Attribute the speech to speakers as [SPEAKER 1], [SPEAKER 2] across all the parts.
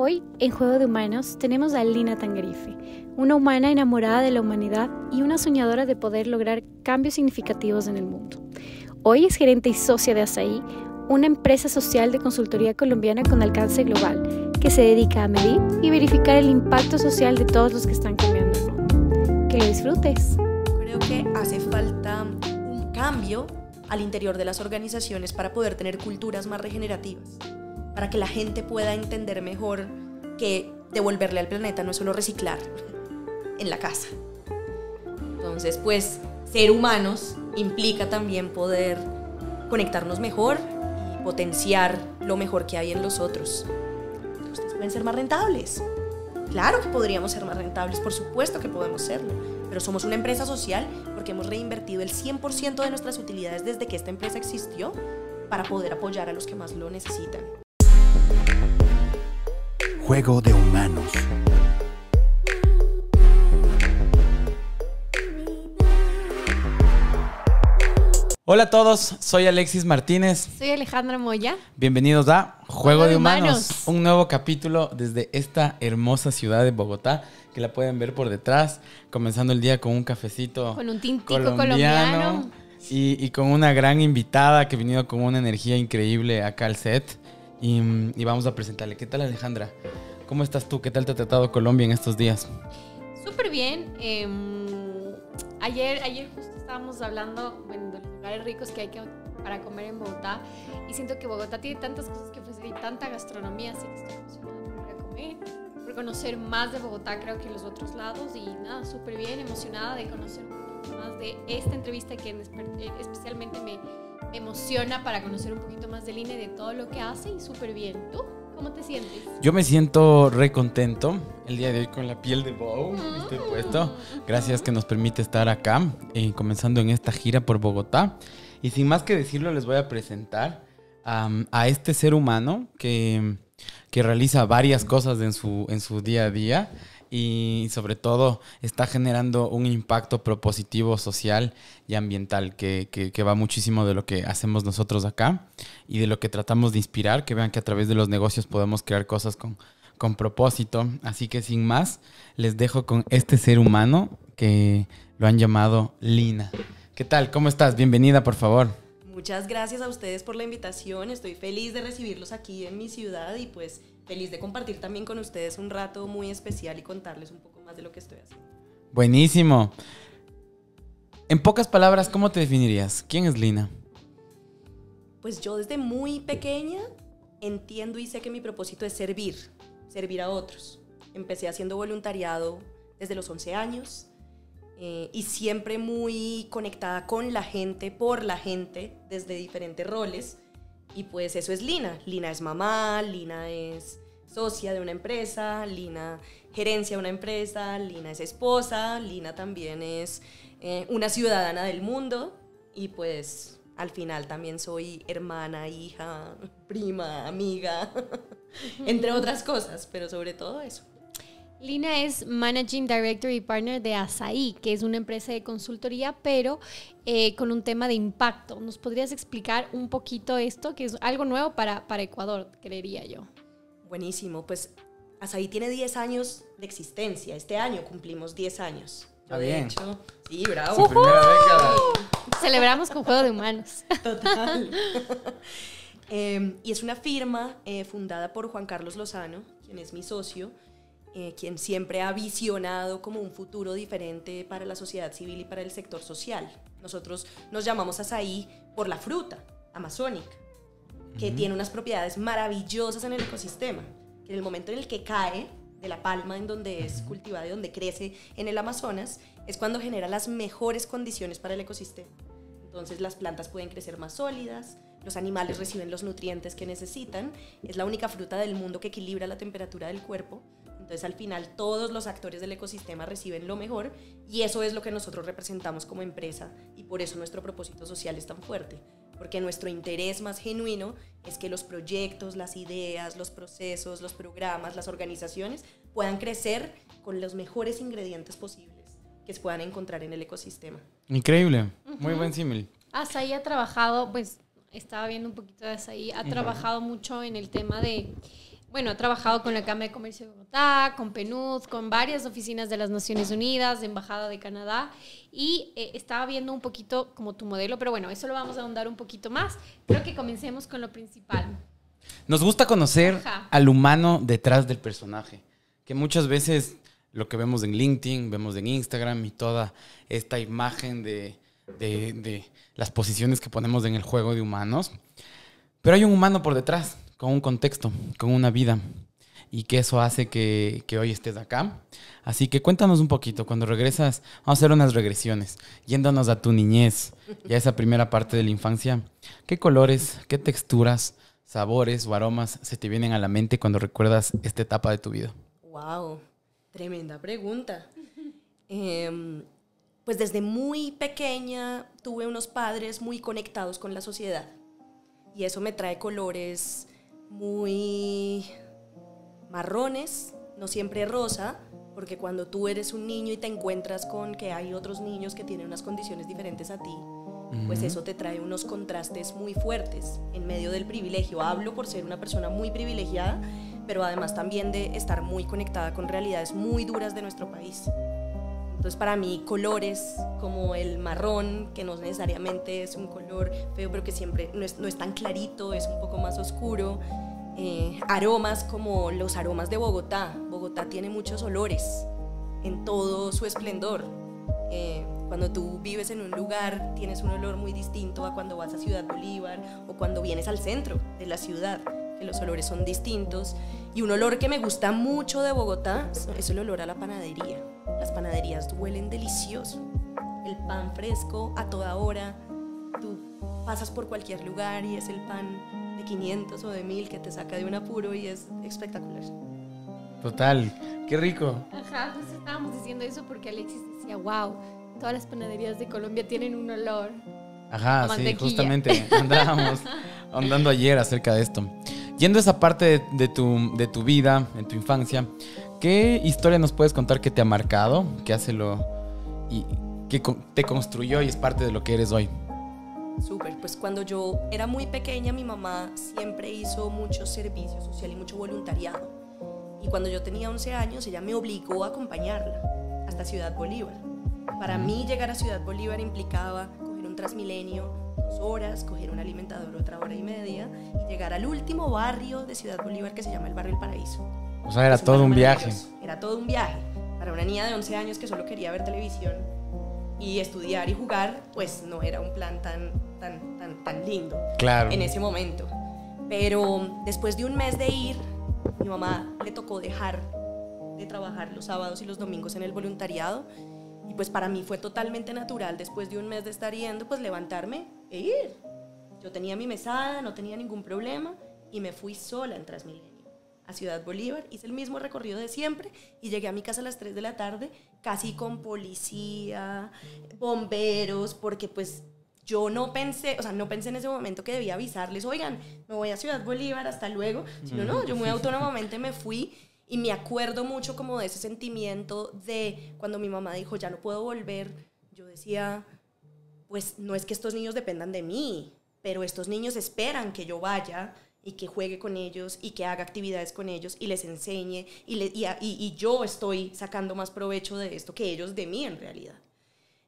[SPEAKER 1] Hoy, en Juego de Humanos, tenemos a Lina Tangarife, una humana enamorada de la humanidad y una soñadora de poder lograr cambios significativos en el mundo. Hoy es gerente y socia de Asaí, una empresa social de consultoría colombiana con alcance global, que se dedica a medir y verificar el impacto social de todos los que están cambiando el mundo. Que lo disfrutes.
[SPEAKER 2] Creo que hace falta un cambio al interior de las organizaciones para poder tener culturas más regenerativas, para que la gente pueda entender mejor que devolverle al planeta no es solo reciclar en la casa. Entonces, pues, ser humanos implica también poder conectarnos mejor y potenciar lo mejor que hay en los otros. Ustedes pueden ser más rentables. Claro que podríamos ser más rentables, por supuesto que podemos serlo, pero somos una empresa social porque hemos reinvertido el 100% de nuestras utilidades desde que esta empresa existió para poder apoyar a los que más lo necesitan.
[SPEAKER 3] Juego de Humanos.
[SPEAKER 4] Hola a todos, soy Alexis Martínez.
[SPEAKER 1] Soy Alejandra Moya.
[SPEAKER 4] Bienvenidos a Juego de Humanos, un nuevo capítulo desde esta hermosa ciudad de Bogotá, que la pueden ver por detrás, comenzando el día con un cafecito
[SPEAKER 1] con un tintico colombiano.
[SPEAKER 4] Y con una gran invitada que ha venido con una energía increíble acá al set. Y vamos a presentarle. ¿Qué tal, Alejandra? ¿Cómo estás tú? ¿Qué tal te ha tratado Colombia en estos días?
[SPEAKER 5] Súper bien. Ayer justo estábamos hablando de los lugares ricos que hay para comer en Bogotá. Y siento que Bogotá tiene tantas cosas que ofrecer y tanta gastronomía. Así que estoy emocionada por ir a comer, por conocer más de Bogotá, creo que los otros lados. Y nada, súper bien, emocionada de conocer un poquito más de esta entrevista que especialmente me emociona para conocer un poquito más de Lina y de todo lo que hace. Y súper bien. ¿Tú? ¿Cómo te sientes?
[SPEAKER 4] Yo me siento re contento el día de hoy con la piel de Bow. Estoy puesto. Gracias que nos permite estar acá, comenzando en esta gira por Bogotá. Y sin más que decirlo, les voy a presentar a este ser humano que realiza varias cosas en su día a día. Y sobre todo está generando un impacto propositivo social y ambiental que va muchísimo de lo que hacemos nosotros acá y de lo que tratamos de inspirar, que vean que a través de los negocios podemos crear cosas con propósito. Así que sin más, les dejo con este ser humano que lo han llamado Lina. ¿Qué tal? ¿Cómo estás? Bienvenida, por favor.
[SPEAKER 2] Muchas gracias a ustedes por la invitación. Estoy feliz de recibirlos aquí en mi ciudad y pues feliz de compartir también con ustedes un rato muy especial y contarles un poco más de lo que estoy haciendo.
[SPEAKER 4] Buenísimo. En pocas palabras, ¿cómo te definirías? ¿Quién es Lina?
[SPEAKER 2] Pues yo desde muy pequeña entiendo y sé que mi propósito es servir a otros. Empecé haciendo voluntariado desde los 11 años y siempre muy conectada con la gente, por la gente, desde diferentes roles. Y pues eso es Lina. Lina es mamá, Lina es socia de una empresa, Lina gerencia una empresa, Lina es esposa, Lina también es una ciudadana del mundo y pues al final también soy hermana, hija, prima, amiga, entre otras cosas, pero sobre todo eso.
[SPEAKER 5] Lina es Managing Director y Partner de Asaí, que es una empresa de consultoría, pero con un tema de impacto. ¿Nos podrías explicar un poquito esto, que es algo nuevo para Ecuador, creería yo?
[SPEAKER 2] Buenísimo, pues Asaí tiene 10 años de existencia. Este año cumplimos 10 años.
[SPEAKER 4] Está bien.
[SPEAKER 2] Hecho, sí, bravo.
[SPEAKER 4] Primera década.
[SPEAKER 5] Celebramos con Juego de Humanos.
[SPEAKER 2] Total. Y es una firma fundada por Juan Carlos Lozano, quien es mi socio, quien siempre ha visionado como un futuro diferente para la sociedad civil y para el sector social. Nosotros nos llamamos Asaí por la fruta amazónica, que tiene unas propiedades maravillosas en el ecosistema, que en el momento en el que cae de la palma en donde es cultivada y donde crece en el Amazonas, es cuando genera las mejores condiciones para el ecosistema. Entonces las plantas pueden crecer más sólidas, los animales reciben los nutrientes que necesitan, es la única fruta del mundo que equilibra la temperatura del cuerpo. Entonces al final todos los actores del ecosistema reciben lo mejor y eso es lo que nosotros representamos como empresa y por eso nuestro propósito social es tan fuerte, porque nuestro interés más genuino es que los proyectos, las ideas, los procesos, los programas, las organizaciones puedan crecer con los mejores ingredientes posibles que se puedan encontrar en el ecosistema.
[SPEAKER 4] Increíble, muy buen símil.
[SPEAKER 5] Asaí ha trabajado, pues estaba viendo un poquito de Asaí, ha trabajado mucho en el tema de bueno, he trabajado con la Cámara de Comercio de Bogotá, con PNUD, con varias oficinas de las Naciones Unidas, de Embajada de Canadá, y estaba viendo un poquito como tu modelo, pero bueno, eso lo vamos a ahondar un poquito más. Creo que comencemos con lo principal.
[SPEAKER 4] Nos gusta conocer
[SPEAKER 5] Ajá.
[SPEAKER 4] al humano detrás del personaje, que muchas veces lo que vemos en LinkedIn, vemos en Instagram y toda esta imagen de las posiciones que ponemos en el juego de humanos, pero hay un humano por detrás, con un contexto, con una vida, y que eso hace que hoy estés acá. Así que cuéntanos un poquito, cuando regresas, vamos a hacer unas regresiones, yéndonos a tu niñez y a esa primera parte de la infancia. ¿Qué colores, qué texturas, sabores o aromas se te vienen a la mente cuando recuerdas esta etapa de tu vida?
[SPEAKER 2] Wow, tremenda pregunta. Pues desde muy pequeña tuve unos padres muy conectados con la sociedad y eso me trae colores muy marrones, no siempre rosa, porque cuando tú eres un niño y te encuentras con que hay otros niños que tienen unas condiciones diferentes a ti, pues eso te trae unos contrastes muy fuertes en medio del privilegio. Hablo por ser una persona muy privilegiada, pero además también de estar muy conectada con realidades muy duras de nuestro país. Entonces para mí colores como el marrón, que no necesariamente es un color feo, pero que siempre no es tan clarito, es un poco más oscuro. Aromas como los aromas de Bogotá. Bogotá tiene muchos olores en todo su esplendor. Cuando tú vives en un lugar tienes un olor muy distinto a cuando vas a Ciudad Bolívar o cuando vienes al centro de la ciudad, que los olores son distintos. Y un olor que me gusta mucho de Bogotá es el olor a la panadería. Las panaderías huelen delicioso. El pan fresco a toda hora. Tú pasas por cualquier lugar y es el pan de 500 o de 1000 que te saca de un apuro y es espectacular.
[SPEAKER 4] Total, qué rico.
[SPEAKER 5] Ajá, justo estábamos diciendo eso porque Alexis decía, wow, todas las panaderías de Colombia tienen un olor.
[SPEAKER 4] Ajá,
[SPEAKER 5] A
[SPEAKER 4] sí,
[SPEAKER 5] mantequilla.
[SPEAKER 4] justamente andábamos andando ayer acerca de esto. Yendo a esa parte de tu vida, en tu infancia, ¿qué historia nos puedes contar que te ha marcado, que y que te construyó y es parte de lo que eres hoy?
[SPEAKER 2] Súper, pues cuando yo era muy pequeña mi mamá siempre hizo mucho servicio social y mucho voluntariado. Y cuando yo tenía 11 años ella me obligó a acompañarla hasta Ciudad Bolívar. Para mí llegar a Ciudad Bolívar implicaba coger un Transmilenio 2 horas, coger un alimentador 1 hora y media y llegar al último barrio de Ciudad Bolívar que se llama el Barrio El Paraíso.
[SPEAKER 4] O sea, era
[SPEAKER 2] Es
[SPEAKER 4] todo
[SPEAKER 2] barrio
[SPEAKER 4] un viaje.
[SPEAKER 2] maravilloso. Era todo un viaje. Para una niña de 11 años que solo quería ver televisión y estudiar y jugar, pues no era un plan tan lindo
[SPEAKER 4] Claro.
[SPEAKER 2] en ese momento. Pero después de un mes de ir, mi mamá le tocó dejar de trabajar los sábados y los domingos en el voluntariado y pues para mí fue totalmente natural después de un mes de estar yendo, pues levantarme e ir. Yo tenía mi mesada, no tenía ningún problema y me fui sola en Transmilenio a Ciudad Bolívar, hice el mismo recorrido de siempre y llegué a mi casa a las 3 de la tarde, casi con policía, bomberos, porque pues yo no pensé en ese momento que debía avisarles, oigan, me voy a Ciudad Bolívar, hasta luego, sino no, yo muy autónomamente me fui y me acuerdo mucho como de ese sentimiento de cuando mi mamá dijo, ya no puedo volver, yo decía, pues no es que estos niños dependan de mí, pero estos niños esperan que yo vaya y que juegue con ellos y que haga actividades con ellos y les enseñe y yo estoy sacando más provecho de esto que ellos de mí en realidad.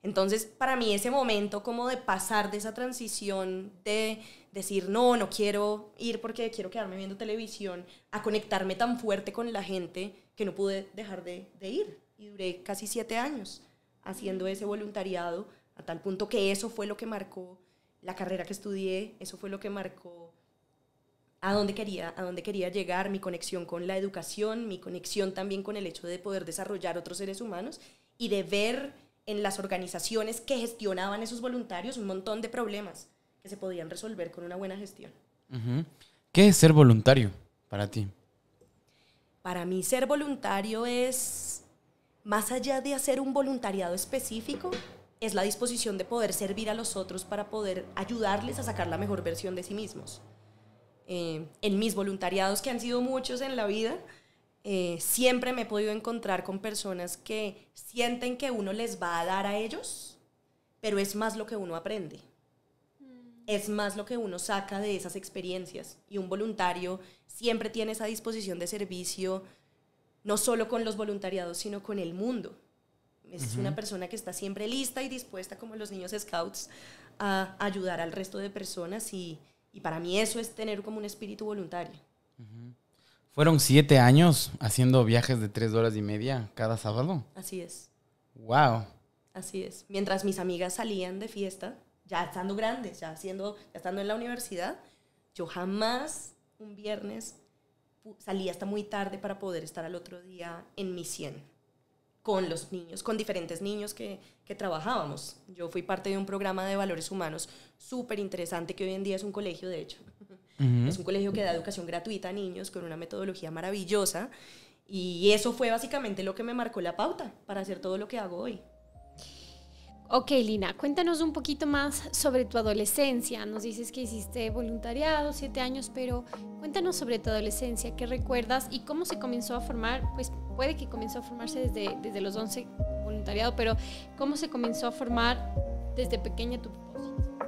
[SPEAKER 2] Entonces, para mí ese momento como de pasar de esa transición de decir no quiero ir porque quiero quedarme viendo televisión, a conectarme tan fuerte con la gente que no pude dejar de ir. Y duré casi 7 años haciendo ese voluntariado a tal punto que eso fue lo que marcó la carrera que estudié, eso fue lo que marcó a dónde quería llegar, mi conexión con la educación, mi conexión también con el hecho de poder desarrollar otros seres humanos y de ver en las organizaciones que gestionaban esos voluntarios un montón de problemas que se podían resolver con una buena gestión.
[SPEAKER 4] Uh-huh. ¿Qué es ser voluntario para ti?
[SPEAKER 2] Para mí ser voluntario es, más allá de hacer un voluntariado específico, es la disposición de poder servir a los otros para poder ayudarles a sacar la mejor versión de sí mismos. En mis voluntariados, que han sido muchos en la vida, siempre me he podido encontrar con personas que sienten que uno les va a dar a ellos, pero es más lo que uno aprende. es más lo que uno saca de esas experiencias. Y un voluntario siempre tiene esa disposición de servicio, no solo con los voluntariados, sino con el mundo. Es una persona que está siempre lista y dispuesta, como los niños scouts, a ayudar al resto de personas, y para mí eso es tener como un espíritu voluntario.
[SPEAKER 4] ¿Fueron 7 años haciendo viajes de 3 horas y media cada sábado?
[SPEAKER 2] Así es.
[SPEAKER 4] ¡Wow!
[SPEAKER 2] Así es. Mientras mis amigas salían de fiesta, ya estando grandes, ya estando en la universidad, yo jamás un viernes salía hasta muy tarde para poder estar al otro día en mi 100 con los niños, con diferentes niños que trabajábamos. Yo fui parte de un programa de valores humanos súper interesante, que hoy en día es un colegio, de hecho. Es un colegio que da educación gratuita a niños con una metodología maravillosa, y eso fue básicamente lo que me marcó la pauta para hacer todo lo que hago hoy.
[SPEAKER 5] Ok, Lina, cuéntanos un poquito más sobre tu adolescencia. Nos dices que hiciste voluntariado, 7 años, pero cuéntanos sobre tu adolescencia, qué recuerdas y cómo se comenzó a formar. Pues puede que comenzó a formarse desde los 11 voluntariado, pero ¿cómo se comenzó a formar desde pequeña tu propósito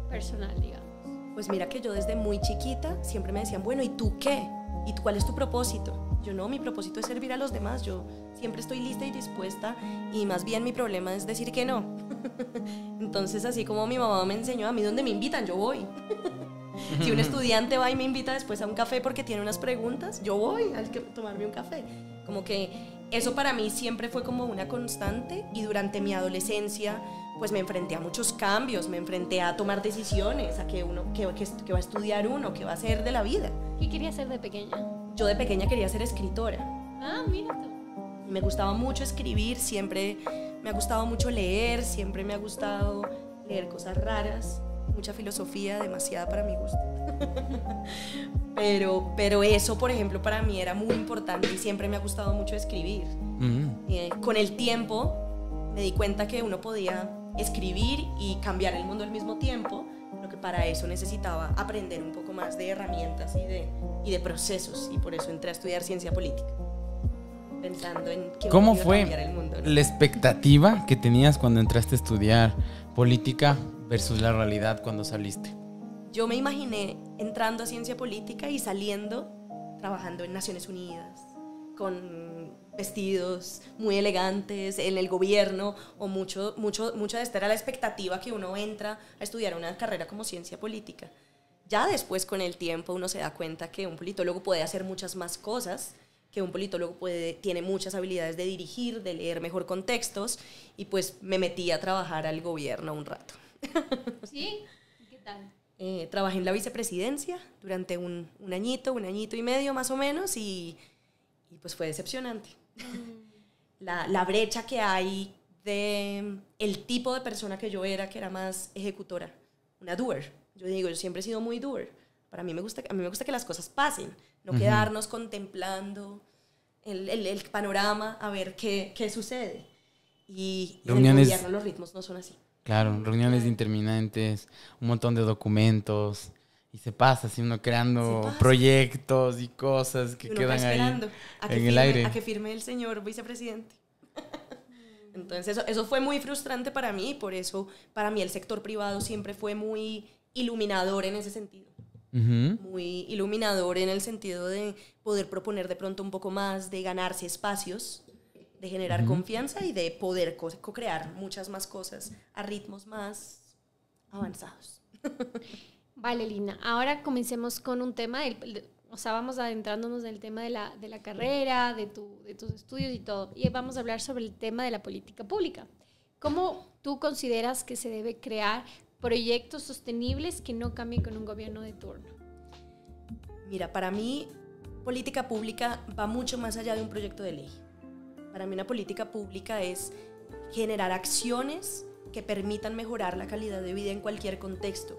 [SPEAKER 5] personal, digamos?
[SPEAKER 2] Pues mira que yo desde muy chiquita siempre me decían, bueno, ¿y tú qué? ¿Y cuál es tu propósito? Yo no, mi propósito es servir a los demás. Yo siempre estoy lista y dispuesta, y más bien mi problema es decir que no. Entonces, así como mi mamá me enseñó, a mí donde me invitan, yo voy. Si un estudiante va y me invita después a un café porque tiene unas preguntas, yo voy a tomarme un café. Como que eso para mí siempre fue como una constante, y durante mi adolescencia pues me enfrenté a muchos cambios, me enfrenté a tomar decisiones, a qué va a estudiar uno, qué va a hacer de la vida.
[SPEAKER 5] ¿Qué querías ser de pequeña?
[SPEAKER 2] Yo de pequeña quería ser escritora.
[SPEAKER 5] Ah, mira tú.
[SPEAKER 2] Me gustaba mucho escribir, siempre me ha gustado mucho leer, siempre me ha gustado leer cosas raras, mucha filosofía, demasiada para mi gusto. Pero eso, por ejemplo, para mí era muy importante, y siempre me ha gustado mucho escribir. Con el tiempo me di cuenta que uno podía escribir y cambiar el mundo al mismo tiempo, pero que para eso necesitaba aprender un poco más de herramientas y de procesos, y por eso entré a estudiar ciencia política, pensando en que
[SPEAKER 4] ¿Cómo
[SPEAKER 2] iba a
[SPEAKER 4] fue
[SPEAKER 2] cambiar el mundo, ¿no?
[SPEAKER 4] la expectativa que tenías cuando entraste a estudiar política versus la realidad cuando saliste?
[SPEAKER 2] Yo me imaginé entrando a ciencia política y saliendo trabajando en Naciones Unidas, con vestidos muy elegantes, en el gobierno, o mucho de esta era la expectativa que uno entra a estudiar una carrera como ciencia política. Ya después, con el tiempo, uno se da cuenta que un politólogo puede hacer muchas más cosas, que un politólogo tiene muchas habilidades de dirigir, de leer mejor contextos, y pues me metí a trabajar al gobierno un rato.
[SPEAKER 5] ¿Sí? ¿Qué tal?
[SPEAKER 2] Trabajé en la vicepresidencia durante un añito y medio más o menos, y pues fue decepcionante. La brecha que hay de el tipo de persona que yo era, que era más ejecutora, una doer. Yo siempre he sido muy doer. A mí me gusta que las cosas pasen, no quedarnos contemplando el panorama a ver qué sucede. Y en el gobierno los ritmos no son así.
[SPEAKER 4] Claro, reuniones interminantes, un montón de documentos, y se pasa así uno creando proyectos y cosas que quedan ahí en el aire.
[SPEAKER 2] A que firme el señor vicepresidente. Entonces eso fue muy frustrante para mí, y por eso para mí el sector privado siempre fue muy iluminador en ese sentido. Muy iluminador en el sentido de poder proponer de pronto un poco más, de ganarse espacios, de generar confianza y de poder co-crear muchas más cosas a ritmos más avanzados.
[SPEAKER 5] Vale, Lina. Ahora comencemos con un tema, vamos adentrándonos en el tema de la carrera, de tus estudios y todo. Y vamos a hablar sobre el tema de la política pública. ¿Cómo tú consideras que se debe crear proyectos sostenibles que no cambien con un gobierno de turno?
[SPEAKER 2] Mira, para mí, política pública va mucho más allá de un proyecto de ley. Para mí una política pública es generar acciones que permitan mejorar la calidad de vida en cualquier contexto.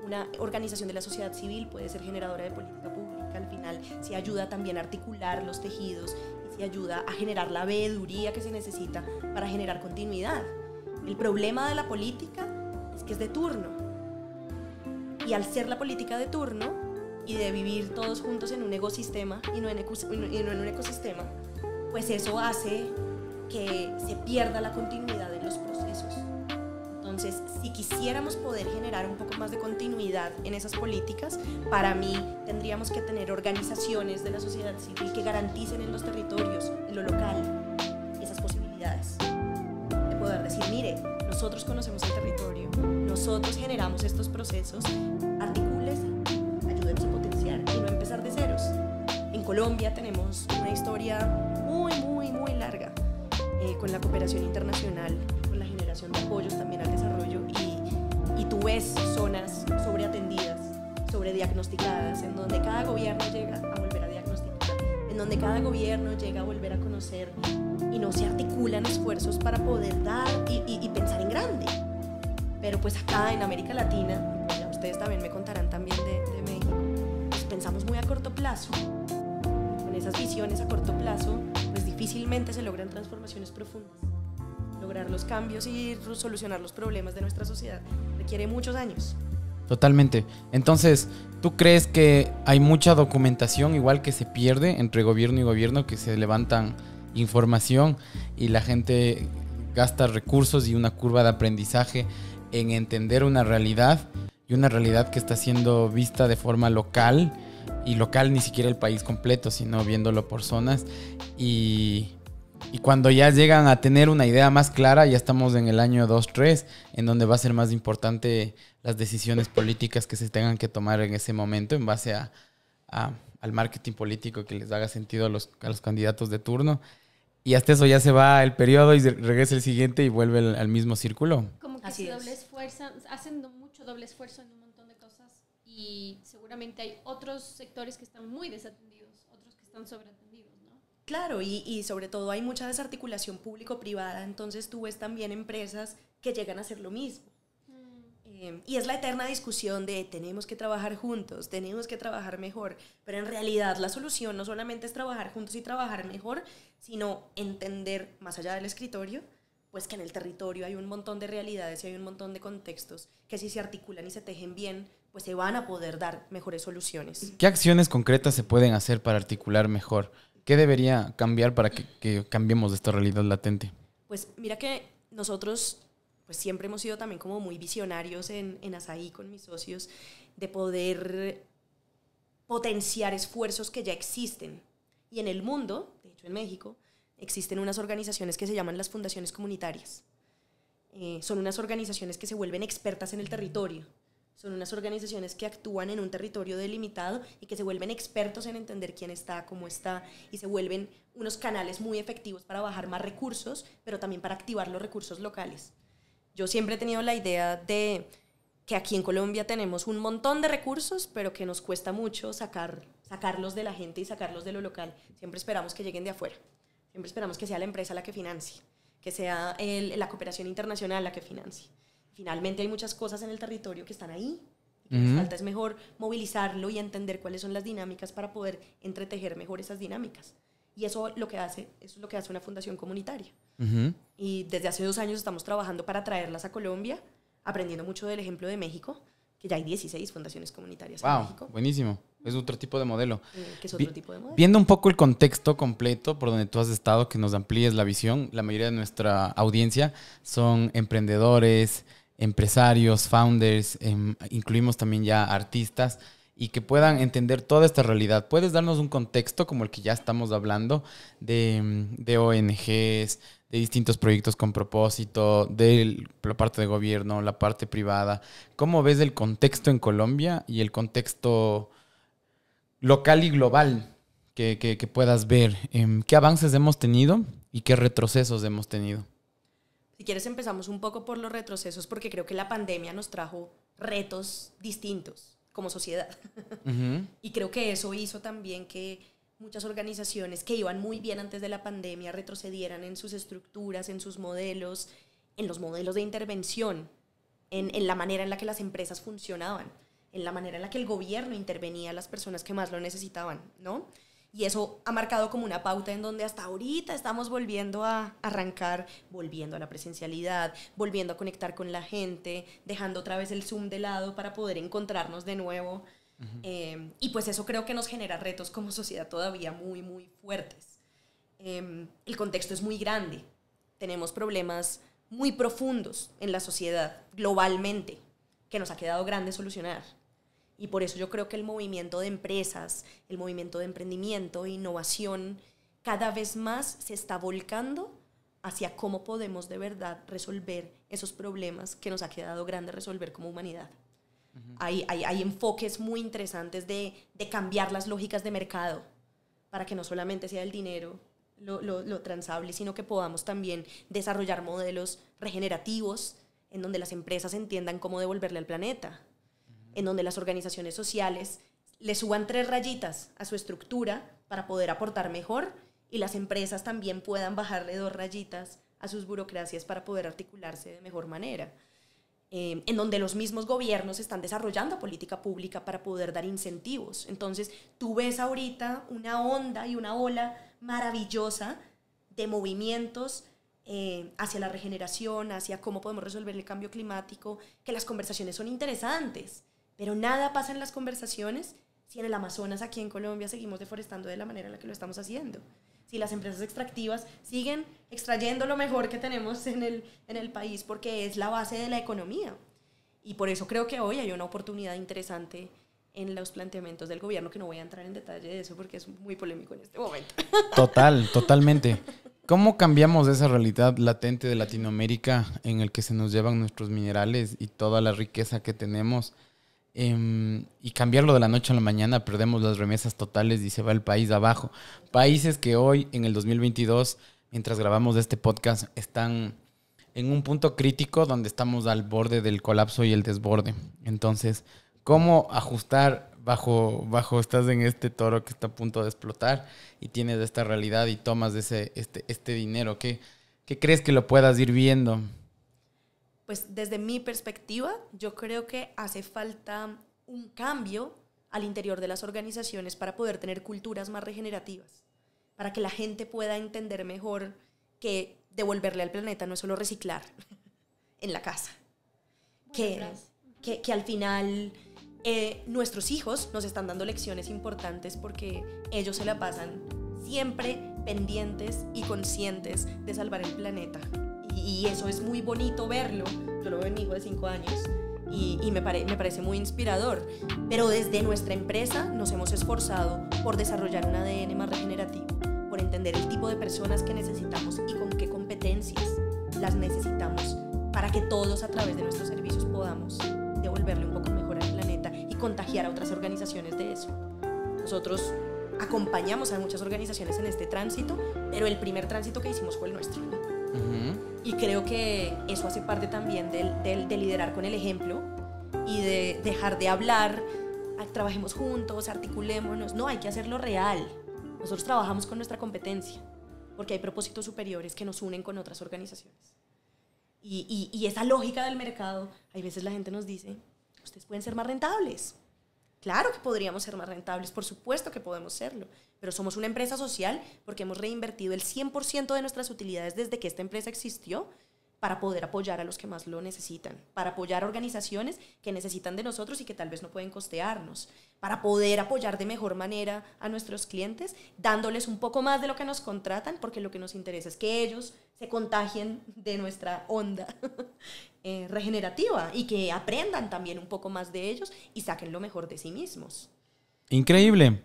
[SPEAKER 2] Una organización de la sociedad civil puede ser generadora de política pública. Al final, sí ayuda también a articular los tejidos, y sí ayuda a generar la veeduría que se necesita para generar continuidad. El problema de la política es que es de turno. Y al ser la política de turno y de vivir todos juntos en un ecosistema y no en un ecosistema, pues eso hace que se pierda la continuidad en los procesos. Entonces, si quisiéramos poder generar un poco más de continuidad en esas políticas, para mí tendríamos que tener organizaciones de la sociedad civil que garanticen en los territorios, en lo local, esas posibilidades. De poder decir, mire, nosotros conocemos el territorio, nosotros generamos estos procesos, articúlese, ayúdenos a potenciar y no empezar de ceros. En Colombia tenemos una historia muy larga con la cooperación internacional, con la generación de apoyos también al desarrollo y tú ves zonas sobreatendidas, sobrediagnosticadas, en donde cada gobierno llega a volver a diagnosticar, en donde cada gobierno llega a volver a conocer y no se articulan esfuerzos para poder dar y pensar en grande. Pero pues acá en América Latina, ya ustedes también me contarán también de México, pues pensamos muy a corto plazo. Con esas visiones a corto plazo, pues difícilmente se logran transformaciones profundas. Lograr los cambios y solucionar los problemas de nuestra sociedad requiere muchos años.
[SPEAKER 4] Totalmente. Entonces, ¿tú crees que hay mucha documentación igual que se pierde entre gobierno y gobierno, que se levantan información y la gente gasta recursos y una curva de aprendizaje en entender una realidad, y una realidad que está siendo vista de forma local, y local ni siquiera el país completo, sino viéndolo por zonas, y cuando ya llegan a tener una idea más clara, ya estamos en el año 2, 3, en donde va a ser más importante las decisiones políticas que se tengan que tomar en ese momento en base al marketing político que les haga sentido a los candidatos de turno. Y hasta eso ya se va el periodo y regresa el siguiente y vuelve al mismo círculo.
[SPEAKER 5] Como que
[SPEAKER 2] Así
[SPEAKER 5] se
[SPEAKER 2] es.
[SPEAKER 5] doble esfuerzo, hacen mucho doble esfuerzo en un montón de cosas y seguramente hay otros sectores que están muy desatendidos, otros que están sobreatendidos, ¿no?
[SPEAKER 2] Claro, y sobre todo hay mucha desarticulación público-privada, entonces tú ves también empresas que llegan a hacer lo mismo. Y es la eterna discusión de tenemos que trabajar juntos, tenemos que trabajar mejor, pero en realidad la solución no solamente es trabajar juntos y trabajar mejor, sino entender más allá del escritorio, pues que en el territorio hay un montón de realidades y hay un montón de contextos que si se articulan y se tejen bien, pues se van a poder dar mejores soluciones.
[SPEAKER 4] ¿Qué acciones concretas se pueden hacer para articular mejor? ¿Qué debería cambiar para que cambiemos de esta realidad latente?
[SPEAKER 2] Pues mira que nosotros pues siempre hemos sido también como muy visionarios en Asahi con mis socios de poder potenciar esfuerzos que ya existen. Y en el mundo, de hecho en México, existen unas organizaciones que se llaman las fundaciones comunitarias. Son unas organizaciones que se vuelven expertas en el territorio. Son unas organizaciones que actúan en un territorio delimitado y que se vuelven expertos en entender quién está, cómo está, y se vuelven unos canales muy efectivos para bajar más recursos, pero también para activar los recursos locales. Yo siempre he tenido la idea de que aquí en Colombia tenemos un montón de recursos, pero que nos cuesta mucho sacarlos de la gente y sacarlos de lo local. Siempre esperamos que lleguen de afuera. Siempre esperamos que sea la empresa la que financie, que sea la cooperación internacional la que financie. Finalmente hay muchas cosas en el territorio que están ahí. Y lo que falta es mejor movilizarlo y entender cuáles son las dinámicas para poder entretejer mejor esas dinámicas. Y eso es lo que hace una fundación comunitaria. Y desde hace 2 años estamos trabajando para traerlas a Colombia, aprendiendo mucho del ejemplo de México, que ya hay 16 fundaciones comunitarias en México.
[SPEAKER 4] Buenísimo. Es otro tipo de modelo.
[SPEAKER 2] Que es otro tipo de modelo.
[SPEAKER 4] Viendo un poco el contexto completo por donde tú has estado, que nos amplíes la visión, la mayoría de nuestra audiencia son emprendedores, empresarios, founders, incluimos también ya artistas, y que puedan entender toda esta realidad. ¿Puedes darnos un contexto como el que ya estamos hablando de ONGs, de distintos proyectos con propósito, de la parte de gobierno, la parte privada? ¿Cómo ves el contexto en Colombia y el contexto local y global que puedas ver? ¿Qué avances hemos tenido y qué retrocesos hemos tenido?
[SPEAKER 2] Si quieres empezamos un poco por los retrocesos, porque creo que la pandemia nos trajo retos distintos como sociedad. Y creo que eso hizo también que muchas organizaciones que iban muy bien antes de la pandemia retrocedieran en sus estructuras, en sus modelos, en los modelos de intervención, en la manera en la que las empresas funcionaban, en la manera en la que el gobierno intervenía a las personas que más lo necesitaban, ¿no? Y eso ha marcado como una pauta en donde hasta ahorita estamos volviendo a arrancar, volviendo a la presencialidad, volviendo a conectar con la gente, dejando otra vez el Zoom de lado para poder encontrarnos de nuevo. Y pues eso creo que nos genera retos como sociedad todavía muy, muy fuertes. El contexto es muy grande. Tenemos problemas muy profundos en la sociedad globalmente que nos ha quedado grande solucionar. Y por eso yo creo que el movimiento de empresas, el movimiento de emprendimiento e innovación cada vez más se está volcando hacia cómo podemos de verdad resolver esos problemas que nos ha quedado grande resolver como humanidad. Hay enfoques muy interesantes de cambiar las lógicas de mercado para que no solamente sea el dinero lo transable, sino que podamos también desarrollar modelos regenerativos en donde las empresas entiendan cómo devolverle al planeta, en donde las organizaciones sociales le suban 3 rayitas a su estructura para poder aportar mejor y las empresas también puedan bajarle 2 rayitas a sus burocracias para poder articularse de mejor manera. En donde los mismos gobiernos están desarrollando política pública para poder dar incentivos. Entonces, tú ves ahorita una onda y una ola maravillosa de movimientos hacia la regeneración, hacia cómo podemos resolver el cambio climático, que las conversaciones son interesantes, pero nada pasa en las conversaciones si en el Amazonas, aquí en Colombia, seguimos deforestando de la manera en la que lo estamos haciendo. Si las empresas extractivas siguen extrayendo lo mejor que tenemos en el país porque es la base de la economía. Y por eso creo que hoy hay una oportunidad interesante en los planteamientos del gobierno, que no voy a entrar en detalle de eso porque es muy polémico en este momento.
[SPEAKER 4] Totalmente. ¿Cómo cambiamos esa realidad latente de Latinoamérica en el que se nos llevan nuestros minerales y toda la riqueza que tenemos? Y cambiarlo de la noche a la mañana, perdemos las remesas totales y se va el país abajo. Países que hoy, en el 2022, mientras grabamos este podcast, están en un punto crítico donde estamos al borde del colapso y el desborde. Entonces, ¿cómo ajustar bajo estás en este toro que está a punto de explotar y tienes esta realidad y tomas este dinero? ¿Qué crees que lo puedas ir viendo?
[SPEAKER 2] Pues desde mi perspectiva, yo creo que hace falta un cambio al interior de las organizaciones para poder tener culturas más regenerativas, para que la gente pueda entender mejor que devolverle al planeta no es solo reciclar en la casa, que al final nuestros hijos nos están dando lecciones importantes porque ellos se la pasan siempre pendientes y conscientes de salvar el planeta. Y eso es muy bonito verlo. Yo lo veo en mi hijo de 5 años y me parece muy inspirador. Pero desde nuestra empresa nos hemos esforzado por desarrollar un ADN más regenerativo, por entender el tipo de personas que necesitamos y con qué competencias las necesitamos para que todos a través de nuestros servicios podamos devolverle un poco mejor al planeta y contagiar a otras organizaciones de eso. Nosotros acompañamos a muchas organizaciones en este tránsito, pero el primer tránsito que hicimos fue el nuestro. Y creo que eso hace parte también de liderar con el ejemplo y de dejar de hablar, trabajemos juntos, articulémonos. No, hay que hacerlo real. Nosotros trabajamos con nuestra competencia porque hay propósitos superiores que nos unen con otras organizaciones. Y esa lógica del mercado, hay veces la gente nos dice, ustedes pueden ser más rentables. Claro que podríamos ser más rentables, por supuesto que podemos serlo, pero somos una empresa social porque hemos reinvertido el 100% de nuestras utilidades desde que esta empresa existió para poder apoyar a los que más lo necesitan, para apoyar a organizaciones que necesitan de nosotros y que tal vez no pueden costearnos, para poder apoyar de mejor manera a nuestros clientes, dándoles un poco más de lo que nos contratan, porque lo que nos interesa es que ellos se contagien de nuestra onda regenerativa y que aprendan también un poco más de ellos y saquen lo mejor de sí mismos.
[SPEAKER 4] Increíble.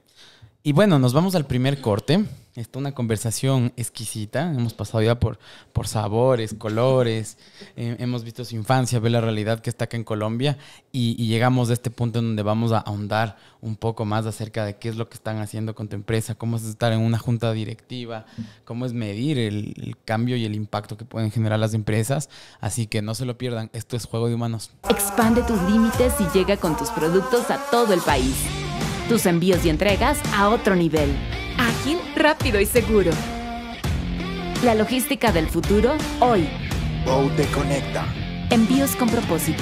[SPEAKER 4] Y bueno, nos vamos al primer corte. Está una conversación exquisita. Hemos pasado ya por sabores, colores. Hemos visto su infancia, ver la realidad que está acá en Colombia. Y llegamos a este punto en donde vamos a ahondar un poco más acerca de qué es lo que están haciendo con tu empresa, cómo es estar en una junta directiva, cómo es medir el cambio y el impacto que pueden generar las empresas. Así que no se lo pierdan. Esto es Juego de Humanos.
[SPEAKER 6] Expande tus límites y llega con tus productos a todo el país. Tus envíos y entregas a otro nivel. Ágil, rápido y seguro. La logística del futuro, hoy.
[SPEAKER 3] Bow te conecta.
[SPEAKER 6] Envíos con propósito.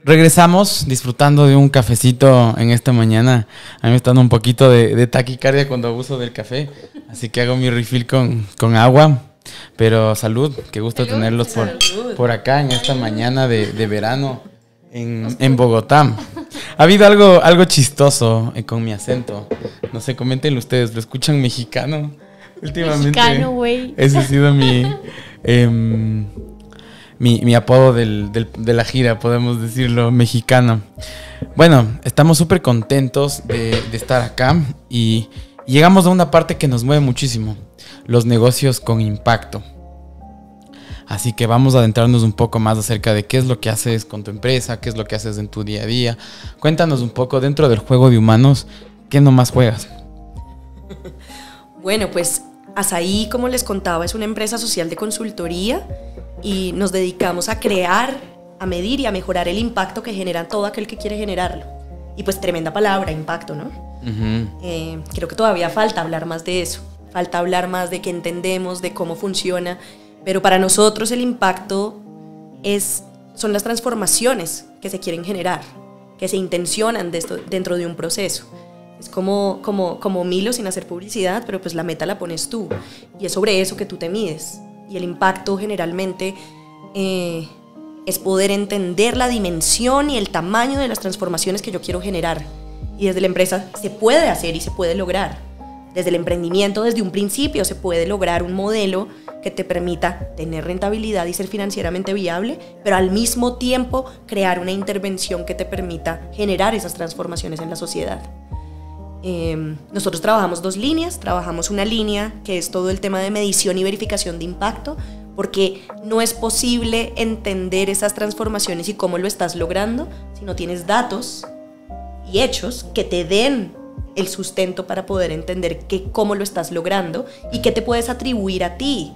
[SPEAKER 4] Regresamos disfrutando de un cafecito en esta mañana. A mí me está dando un poquito de taquicardia cuando abuso del café. Así que hago mi refill con agua. Pero salud, qué gusto tenerlos por acá en esta mañana de verano en Bogotá. Ha habido algo chistoso con mi acento. No sé, coméntenlo ustedes. ¿Lo escuchan mexicano? Últimamente.
[SPEAKER 1] Mexicano, güey.
[SPEAKER 4] Ese ha sido mi apodo de la gira, podemos decirlo, mexicano. Bueno, estamos súper contentos de estar acá y llegamos a una parte que nos mueve muchísimo, los negocios con impacto. Así que vamos a adentrarnos un poco más acerca de qué es lo que haces con tu empresa, qué es lo que haces en tu día a día. Cuéntanos un poco dentro del juego de humanos, ¿qué nomás juegas?
[SPEAKER 2] Bueno, pues Asaí, como les contaba, es una empresa social de consultoría y nos dedicamos a crear, a medir y a mejorar el impacto que genera todo aquel que quiere generarlo. Y pues tremenda palabra, impacto, ¿no? Creo que todavía falta hablar más de eso, falta hablar más de qué entendemos, de cómo funciona. Pero para nosotros el impacto son las transformaciones que se quieren generar, que se intencionan dentro de un proceso. Es como Milo, sin hacer publicidad, pero pues la meta la pones tú. Y es sobre eso que tú te mides. Y el impacto generalmente es poder entender la dimensión y el tamaño de las transformaciones que yo quiero generar. Y desde la empresa se puede hacer y se puede lograr. Desde el emprendimiento, desde un principio, se puede lograr un modelo que te permita tener rentabilidad y ser financieramente viable, pero al mismo tiempo crear una intervención que te permita generar esas transformaciones en la sociedad. Nosotros trabajamos dos líneas. Trabajamos una línea que es todo el tema de medición y verificación de impacto, porque no es posible entender esas transformaciones y cómo lo estás logrando si no tienes datos y hechos que te den el sustento para poder entender cómo lo estás logrando y qué te puedes atribuir a ti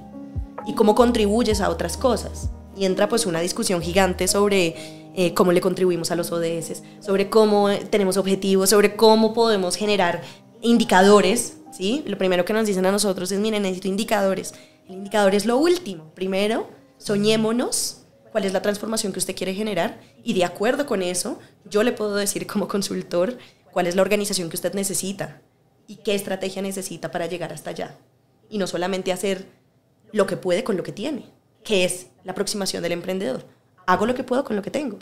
[SPEAKER 2] y cómo contribuyes a otras cosas. Y entra pues una discusión gigante sobre cómo le contribuimos a los ODS, sobre cómo tenemos objetivos, sobre cómo podemos generar indicadores, ¿sí? Lo primero que nos dicen a nosotros es, miren, necesito indicadores. El indicador es lo último. Primero, soñémonos cuál es la transformación que usted quiere generar y de acuerdo con eso, yo le puedo decir como consultor cuál es la organización que usted necesita y qué estrategia necesita para llegar hasta allá. Y no solamente hacer lo que puede con lo que tiene, que es la aproximación del emprendedor. Hago lo que puedo con lo que tengo.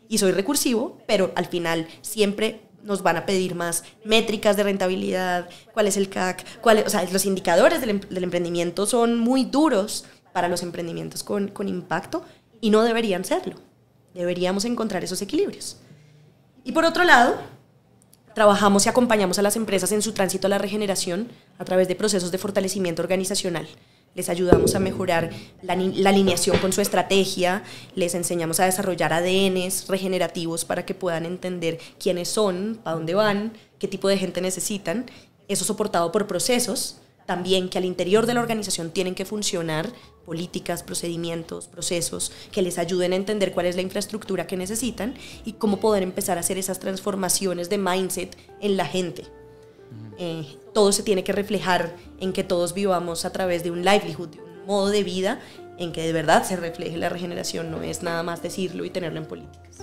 [SPEAKER 2] Y soy recursivo, pero al final siempre nos van a pedir más métricas de rentabilidad, cuál es el CAC, o sea, los indicadores del emprendimiento son muy duros para los emprendimientos con impacto y no deberían serlo. Deberíamos encontrar esos equilibrios. Y por otro lado, trabajamos y acompañamos a las empresas en su tránsito a la regeneración a través de procesos de fortalecimiento organizacional. Les ayudamos a mejorar la alineación con su estrategia, les enseñamos a desarrollar ADNs regenerativos para que puedan entender quiénes son, para dónde van, qué tipo de gente necesitan. Eso soportado por procesos también que al interior de la organización tienen que funcionar, políticas, procedimientos, procesos que les ayuden a entender cuál es la infraestructura que necesitan y cómo poder empezar a hacer esas transformaciones de mindset en la gente. Todo se tiene que reflejar en que todos vivamos a través de un livelihood, de un modo de vida en que de verdad se refleje la regeneración, no es nada más decirlo y tenerlo en políticas.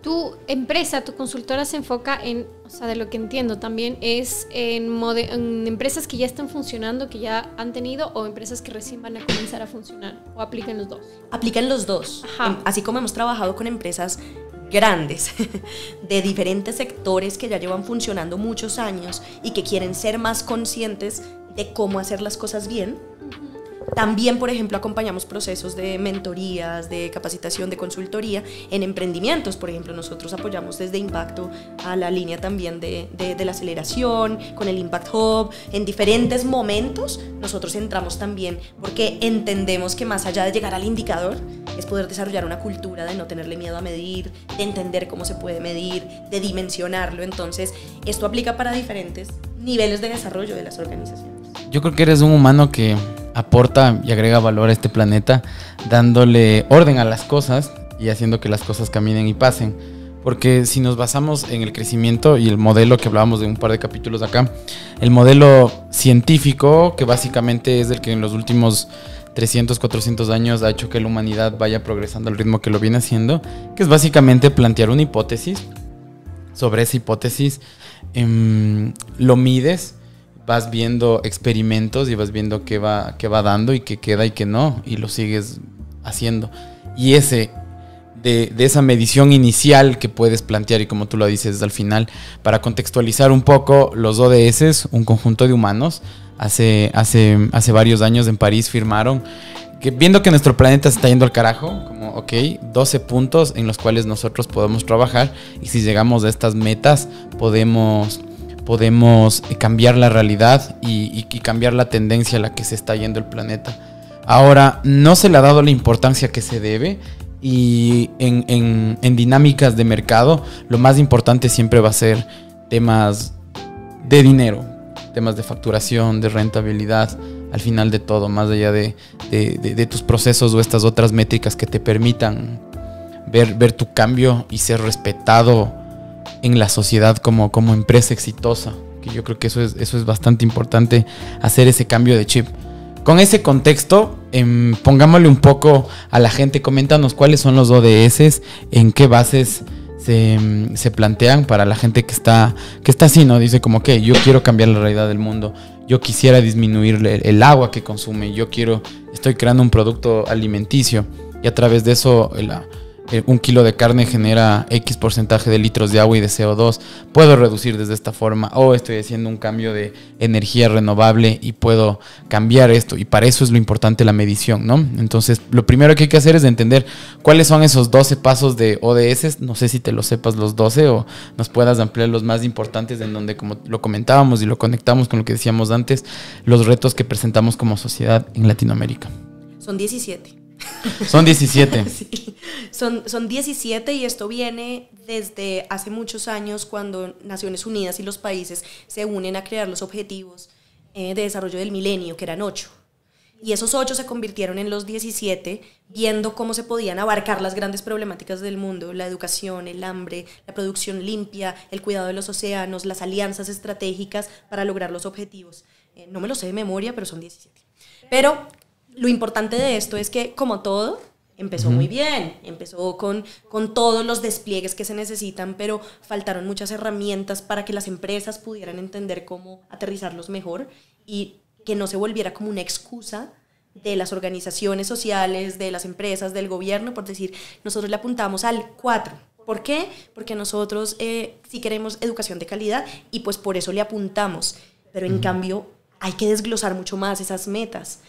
[SPEAKER 5] Tu empresa, tu consultora se enfoca en, o sea, de lo que entiendo también, es en empresas que ya están funcionando, que ya han tenido, o empresas que recién van a comenzar a funcionar, o aplican los dos.
[SPEAKER 2] Aplican los dos.
[SPEAKER 5] Ajá.
[SPEAKER 2] Así como hemos trabajado con empresas grandes de diferentes sectores que ya llevan funcionando muchos años y que quieren ser más conscientes de cómo hacer las cosas bien. También, por ejemplo, acompañamos procesos de mentorías, de capacitación, de consultoría en emprendimientos. Por ejemplo, nosotros apoyamos desde Impacto a la línea también de la aceleración, con el Impact Hub. En diferentes momentos nosotros entramos también porque entendemos que más allá de llegar al indicador es poder desarrollar una cultura de no tenerle miedo a medir, de entender cómo se puede medir, de dimensionarlo. Entonces, esto aplica para diferentes niveles de desarrollo de las organizaciones.
[SPEAKER 4] Yo creo que eres un humano que aporta y agrega valor a este planeta, dándole orden a las cosas y haciendo que las cosas caminen y pasen. Porque si nos basamos en el crecimiento y el modelo que hablábamos de un par de capítulos acá, el modelo científico, que básicamente es el que en los últimos 300, 400 años ha hecho que la humanidad vaya progresando al ritmo que lo viene haciendo, que es básicamente plantear una hipótesis. Sobre esa hipótesis lo mides, vas viendo experimentos y vas viendo qué va dando y qué queda y qué no, y lo sigues haciendo. Y de esa medición inicial que puedes plantear, y como tú lo dices al final, para contextualizar un poco, los ODS, un conjunto de humanos, hace varios años en París firmaron que viendo que nuestro planeta se está yendo al carajo, como, ok, 12 puntos en los cuales nosotros podemos trabajar, y si llegamos a estas metas, podemos cambiar la realidad y cambiar la tendencia a la que se está yendo el planeta. Ahora, no se le ha dado la importancia que se debe, y en dinámicas de mercado, lo más importante siempre va a ser temas de dinero, temas de facturación, de rentabilidad, al final de todo, más allá de tus procesos o estas otras métricas que te permitan ver tu cambio y ser respetado en la sociedad como empresa exitosa, que yo creo que eso es bastante importante, hacer ese cambio de chip. Con ese contexto, pongámosle un poco a la gente, coméntanos cuáles son los ODS, en qué bases se plantean para la gente que está así, ¿no? Dice como que yo quiero cambiar la realidad del mundo, yo quisiera disminuir el agua que consume, estoy creando un producto alimenticio y a través de eso un kilo de carne genera X porcentaje de litros de agua y de CO2, puedo reducir desde esta forma, o estoy haciendo un cambio de energía renovable y puedo cambiar esto, y para eso es lo importante la medición, ¿no? Entonces, lo primero que hay que hacer es entender cuáles son esos 12 pasos de ODS, no sé si te lo sepas los 12 o nos puedas ampliar los más importantes, en donde, como lo comentábamos y lo conectamos con lo que decíamos antes, los retos que presentamos como sociedad en Latinoamérica.
[SPEAKER 2] Son 17.
[SPEAKER 4] Son 17.
[SPEAKER 2] Sí. Son 17, y esto viene desde hace muchos años, cuando Naciones Unidas y los países se unen a crear los objetivos de desarrollo del milenio, que eran 8. Y esos 8 se convirtieron en los 17, viendo cómo se podían abarcar las grandes problemáticas del mundo: la educación, el hambre, la producción limpia, el cuidado de los océanos, las alianzas estratégicas para lograr los objetivos. No me lo sé de memoria, pero son 17. Pero lo importante de esto es que, como todo, empezó muy bien, empezó con todos los despliegues que se necesitan, pero faltaron muchas herramientas para que las empresas pudieran entender cómo aterrizarlos mejor, y que no se volviera como una excusa de las organizaciones sociales, de las empresas, del gobierno, por decir, nosotros le apuntamos al 4. ¿Por qué? Porque nosotros sí queremos educación de calidad, y pues por eso le apuntamos, pero en cambio hay que desglosar mucho más esas metas.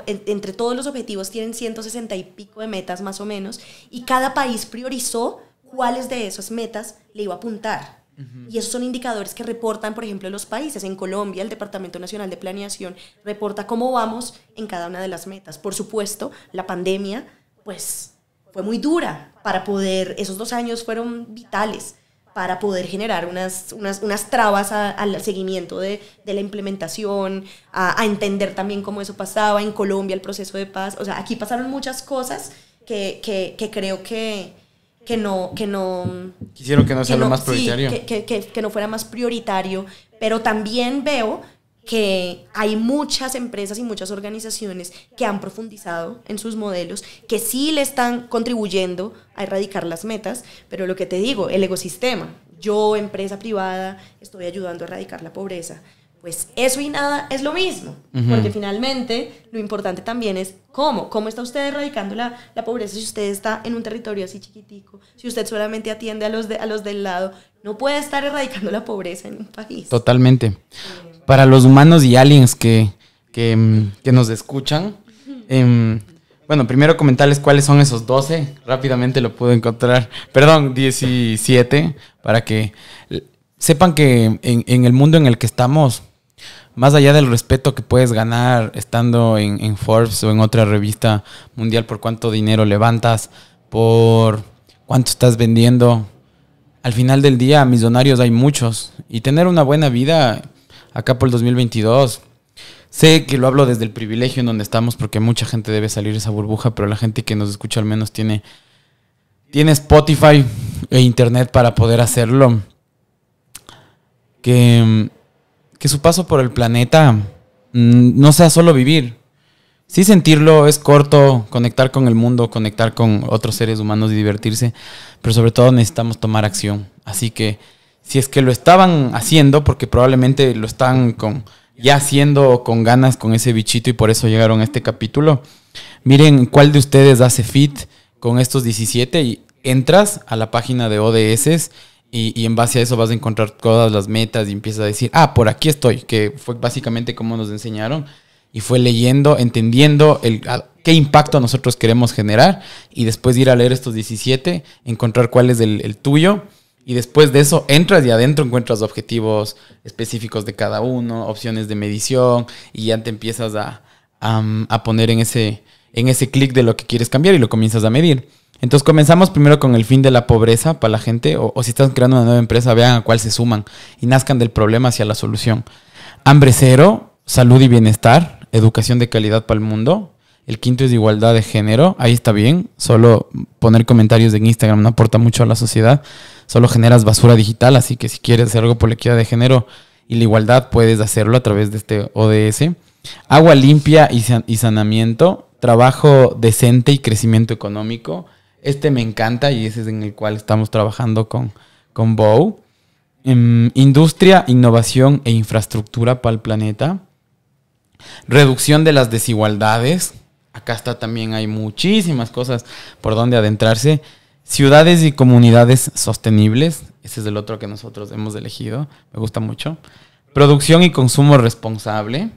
[SPEAKER 2] Entre todos los objetivos tienen 160 y pico de metas más o menos, y cada país priorizó cuáles de esas metas le iba a apuntar. Y esos son indicadores que reportan, por ejemplo, los países. En Colombia, el Departamento Nacional de Planeación reporta cómo vamos en cada una de las metas. Por supuesto, la pandemia pues fue muy dura para poder, esos 2 años fueron vitales para poder generar unas trabas al seguimiento de la implementación, a entender también cómo eso pasaba en Colombia, el proceso de paz. O sea, aquí pasaron muchas cosas que creo que no...
[SPEAKER 4] Quisieron que no sea lo más prioritario.
[SPEAKER 2] Sí, que no fuera más prioritario, pero también veo que hay muchas empresas y muchas organizaciones que han profundizado en sus modelos, que sí le están contribuyendo a erradicar las metas, pero lo que te digo, el ecosistema, yo, empresa privada, estoy ayudando a erradicar la pobreza, pues eso y nada es lo mismo, porque finalmente lo importante también es cómo está usted erradicando la pobreza si usted está en un territorio así chiquitico, si usted solamente atiende a los del lado, no puede estar erradicando la pobreza en un país.
[SPEAKER 4] Totalmente. Para los humanos y aliens que nos escuchan, bueno, primero comentarles cuáles son esos 12, rápidamente lo puedo encontrar, 17, para que sepan que en el mundo en el que estamos, más allá del respeto que puedes ganar estando en Forbes o en otra revista mundial por cuánto dinero levantas, por cuánto estás vendiendo, al final del día millonarios hay muchos, y tener una buena vida acá por el 2022, sé que lo hablo desde el privilegio en donde estamos, porque mucha gente debe salir de esa burbuja, pero la gente que nos escucha al menos tiene Spotify e internet para poder hacerlo. Que su paso por el planeta no sea solo vivir. Sí, sentirlo es corto, conectar con el mundo, conectar con otros seres humanos y divertirse, pero sobre todo necesitamos tomar acción. Así que si es que lo estaban haciendo, porque probablemente lo están ya haciendo con ganas, con ese bichito, y por eso llegaron a este capítulo, miren cuál de ustedes hace fit con estos 17 y entras a la página de ODS y en base a eso vas a encontrar todas las metas y empiezas a decir, por aquí estoy, que fue básicamente como nos enseñaron, y fue leyendo, entendiendo qué impacto nosotros queremos generar y después ir a leer estos 17, encontrar cuál es el tuyo y después de eso entras y adentro encuentras objetivos específicos de cada uno, opciones de medición y ya te empiezas a poner en ese clic de lo que quieres cambiar y lo comienzas a medir. Entonces comenzamos primero con el fin de la pobreza para la gente o si están creando una nueva empresa, vean a cuál se suman y nazcan del problema hacia la solución. Hambre cero, salud y bienestar, educación de calidad para el mundo. El quinto es igualdad de género, ahí está bien, solo poner comentarios en Instagram no aporta mucho a la sociedad, solo generas basura digital, así que si quieres hacer algo por la equidad de género y la igualdad puedes hacerlo a través de este ODS. Agua limpia y saneamiento, trabajo decente y crecimiento económico. Este me encanta y ese es en el cual estamos trabajando con Bow. Industria, innovación e infraestructura para el planeta. Reducción de las desigualdades. Acá está también, hay muchísimas cosas por donde adentrarse. Ciudades y comunidades sostenibles. Ese es el otro que nosotros hemos elegido. Me gusta mucho. Producción y consumo responsable.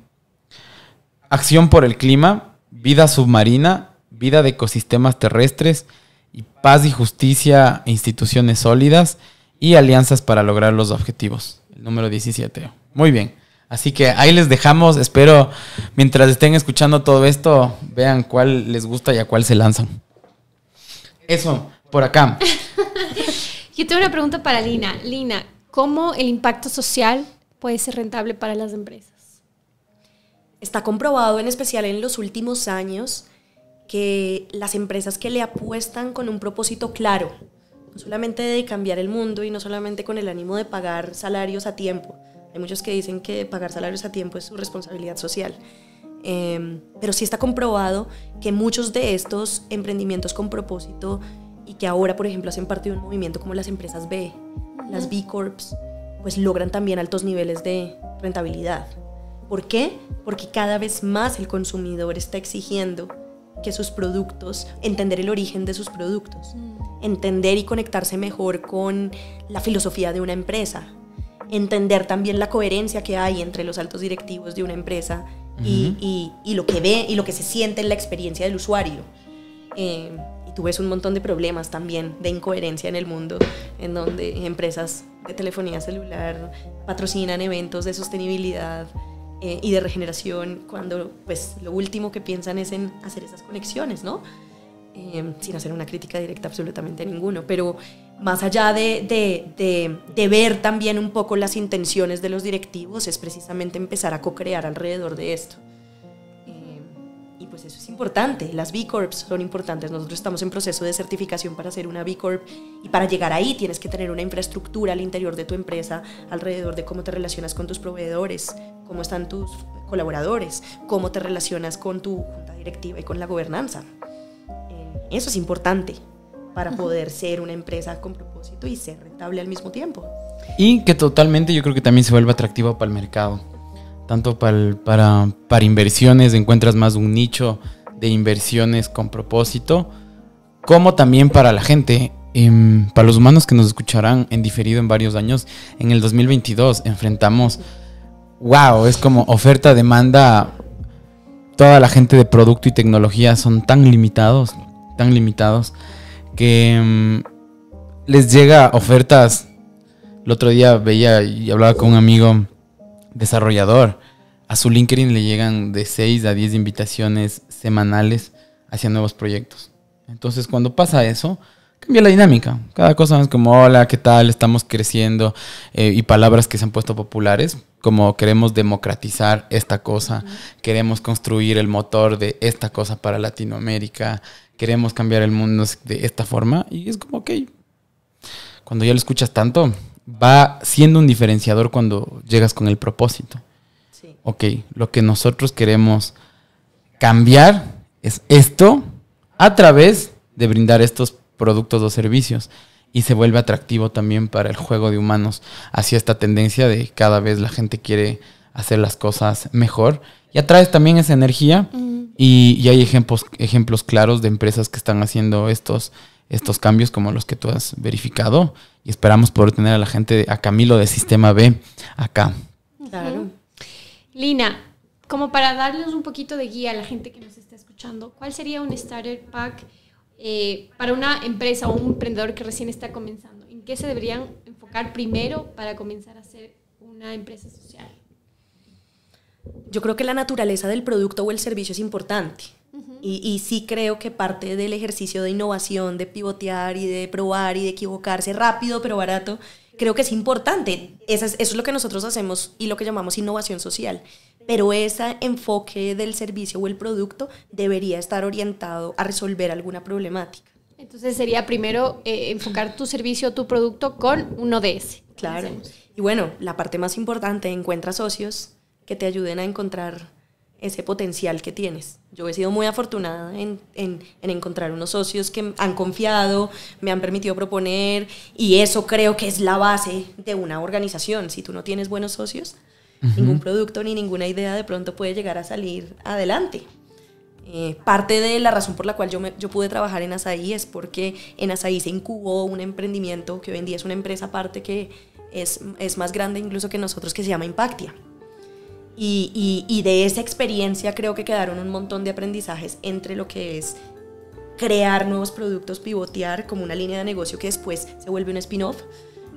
[SPEAKER 4] Acción por el clima. Vida submarina. Vida de ecosistemas terrestres. Y paz y justicia e instituciones sólidas. Y alianzas para lograr los objetivos. El número 17. Muy bien. Así que ahí les dejamos. Espero, mientras estén escuchando todo esto, vean cuál les gusta y a cuál se lanzan. Eso, por acá.
[SPEAKER 5] Yo tengo una pregunta para Lina. Lina, ¿cómo el impacto social puede ser rentable para las empresas?
[SPEAKER 2] Está comprobado, en especial en los últimos años, que las empresas que le apuestan con un propósito claro, no solamente de cambiar el mundo y no solamente con el ánimo de pagar salarios a tiempo. Hay muchos que dicen que pagar salarios a tiempo es su responsabilidad social. Pero sí está comprobado que muchos de estos emprendimientos con propósito y que ahora, por ejemplo, hacen parte de un movimiento como las empresas B, las B Corps, pues logran también altos niveles de rentabilidad. ¿Por qué? Porque cada vez más el consumidor está exigiendo que sus productos, entender el origen de sus productos, entender y conectarse mejor con la filosofía de una empresa, entender también la coherencia que hay entre los altos directivos de una empresa y lo que ve y lo que se siente en la experiencia del usuario. Y tú ves un montón de problemas también de incoherencia en el mundo, en donde empresas de telefonía celular patrocinan eventos de sostenibilidad y de regeneración cuando pues lo último que piensan es en hacer esas conexiones, ¿no? Sin hacer una crítica directa absolutamente a ninguno, pero más allá de ver también un poco las intenciones de los directivos, es precisamente empezar a co-crear alrededor de esto. Y pues eso es importante. Las B Corps son importantes. Nosotros estamos en proceso de certificación para ser una B Corp y para llegar ahí tienes que tener una infraestructura al interior de tu empresa alrededor de cómo te relacionas con tus proveedores, cómo están tus colaboradores, cómo te relacionas con tu junta directiva y con la gobernanza. Eso es importante para poder ser una empresa con propósito y ser rentable al mismo tiempo.
[SPEAKER 4] Y que totalmente yo creo que también se vuelve atractivo para el mercado. Tanto para inversiones, encuentras más un nicho de inversiones con propósito, como también para la gente. Para los humanos que nos escucharán en diferido en varios años, en el 2022 enfrentamos, es como oferta-demanda. Toda la gente de producto y tecnología son tan limitados, que les llega ofertas. El otro día veía y hablaba con un amigo desarrollador. A su LinkedIn le llegan de 6 a 10 invitaciones semanales hacia nuevos proyectos. Entonces, cuando pasa eso, cambia la dinámica. Cada cosa es como, hola, ¿qué tal? Estamos creciendo. Y palabras que se han puesto populares, como queremos democratizar esta cosa, queremos construir el motor de esta cosa para Latinoamérica, queremos cambiar el mundo de esta forma. Y es como, ok, cuando ya lo escuchas tanto, va siendo un diferenciador cuando llegas con el propósito. Sí. Ok, lo que nosotros queremos cambiar es esto a través de brindar estos productos o servicios. Y se vuelve atractivo también para el juego de humanos hacia esta tendencia de cada vez la gente quiere hacer las cosas mejor. Y atraes también esa energía y hay ejemplos claros de empresas que están haciendo estos cambios como los que tú has verificado. Y esperamos poder tener a la gente, a Camilo de Sistema B acá.
[SPEAKER 2] Claro.
[SPEAKER 5] Lina, como para darles un poquito de guía a la gente que nos está escuchando, ¿cuál sería un starter pack para una empresa o un emprendedor que recién está comenzando? ¿En qué se deberían enfocar primero para comenzar a hacer una empresa social?
[SPEAKER 2] Yo creo que la naturaleza del producto o el servicio es importante. Y sí creo que parte del ejercicio de innovación, de pivotear y de probar y de equivocarse rápido pero barato, creo que es importante. Eso es lo que nosotros hacemos y lo que llamamos innovación social. Pero ese enfoque del servicio o el producto debería estar orientado a resolver alguna problemática.
[SPEAKER 5] Entonces sería primero enfocar tu servicio o tu producto con un ODS.
[SPEAKER 2] Claro. Y bueno, la parte más importante, encuentra socios que te ayuden a encontrar ese potencial que tienes. Yo he sido muy afortunada en encontrar unos socios que han confiado, me han permitido proponer, y eso creo que es la base de una organización. Si tú no tienes buenos socios, ningún producto ni ninguna idea de pronto puede llegar a salir adelante. Parte de la razón por la cual yo pude trabajar en Asaí es porque en Asaí se incubó un emprendimiento que hoy en día es una empresa aparte que es más grande incluso que nosotros, que se llama Impactia. Y de esa experiencia creo que quedaron un montón de aprendizajes entre lo que es crear nuevos productos, pivotear como una línea de negocio que después se vuelve un spin-off.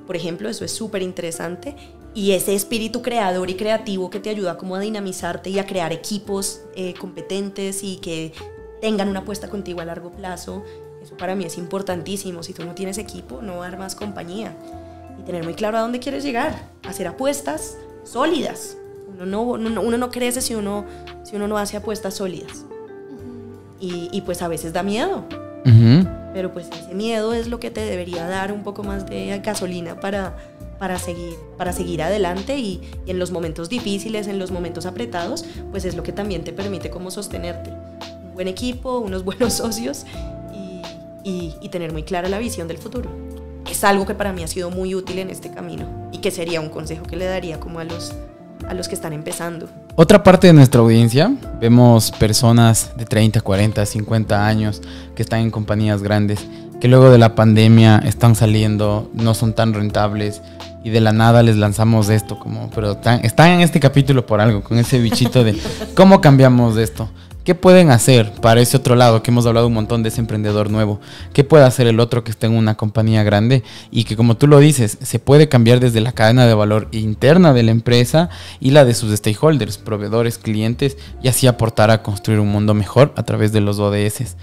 [SPEAKER 2] Por ejemplo, eso es súper interesante. Y ese espíritu creador y creativo que te ayuda como a dinamizarte y a crear equipos competentes y que tengan una apuesta contigo a largo plazo. Eso para mí es importantísimo. Si tú no tienes equipo, no armas compañía. Y tener muy claro a dónde quieres llegar. Hacer apuestas sólidas. Uno no crece si uno no hace apuestas sólidas. Y pues a veces da miedo. Pero pues ese miedo es lo que te debería dar un poco más de gasolina para seguir adelante, y en los momentos difíciles, en los momentos apretados, pues es lo que también te permite como sostenerte. Un buen equipo, unos buenos socios y tener muy clara la visión del futuro. Es algo que para mí ha sido muy útil en este camino y que sería un consejo que le daría como a los que están empezando.
[SPEAKER 4] Otra parte de nuestra audiencia, vemos personas de 30, 40, 50 años que están en compañías grandes, que luego de la pandemia están saliendo, no son tan rentables, y de la nada les lanzamos esto, pero están en este capítulo por algo, con ese bichito de ¿cómo cambiamos de esto? ¿Qué pueden hacer para ese otro lado? Que hemos hablado un montón de ese emprendedor nuevo. ¿Qué puede hacer el otro que está en una compañía grande? Y que, como tú lo dices, se puede cambiar desde la cadena de valor interna de la empresa y la de sus stakeholders, proveedores, clientes, y así aportar a construir un mundo mejor a través de los ODS.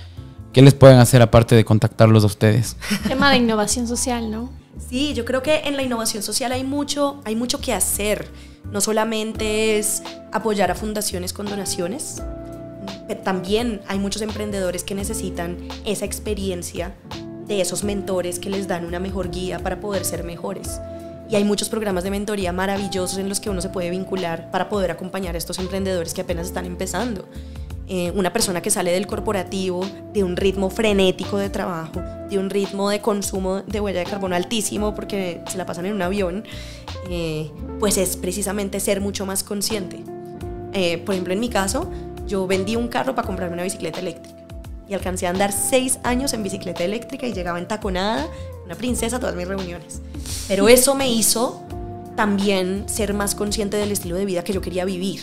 [SPEAKER 4] ¿Qué les pueden hacer aparte de contactarlos a ustedes?
[SPEAKER 5] Tema de innovación social, ¿no?
[SPEAKER 2] Sí, yo creo que en la innovación social hay mucho que hacer. No solamente es apoyar a fundaciones con donaciones, también hay muchos emprendedores que necesitan esa experiencia de esos mentores que les dan una mejor guía para poder ser mejores. Y hay muchos programas de mentoría maravillosos en los que uno se puede vincular para poder acompañar a estos emprendedores que apenas están empezando. Una persona que sale del corporativo, de un ritmo frenético de trabajo, de un ritmo de consumo de huella de carbono altísimo porque se la pasan en un avión, pues es precisamente ser mucho más consciente. Por ejemplo, en mi caso, yo vendí un carro para comprarme una bicicleta eléctrica y alcancé a andar 6 años en bicicleta eléctrica y llegaba entaconada, una princesa, a todas mis reuniones. Pero eso me hizo también ser más consciente del estilo de vida que yo quería vivir.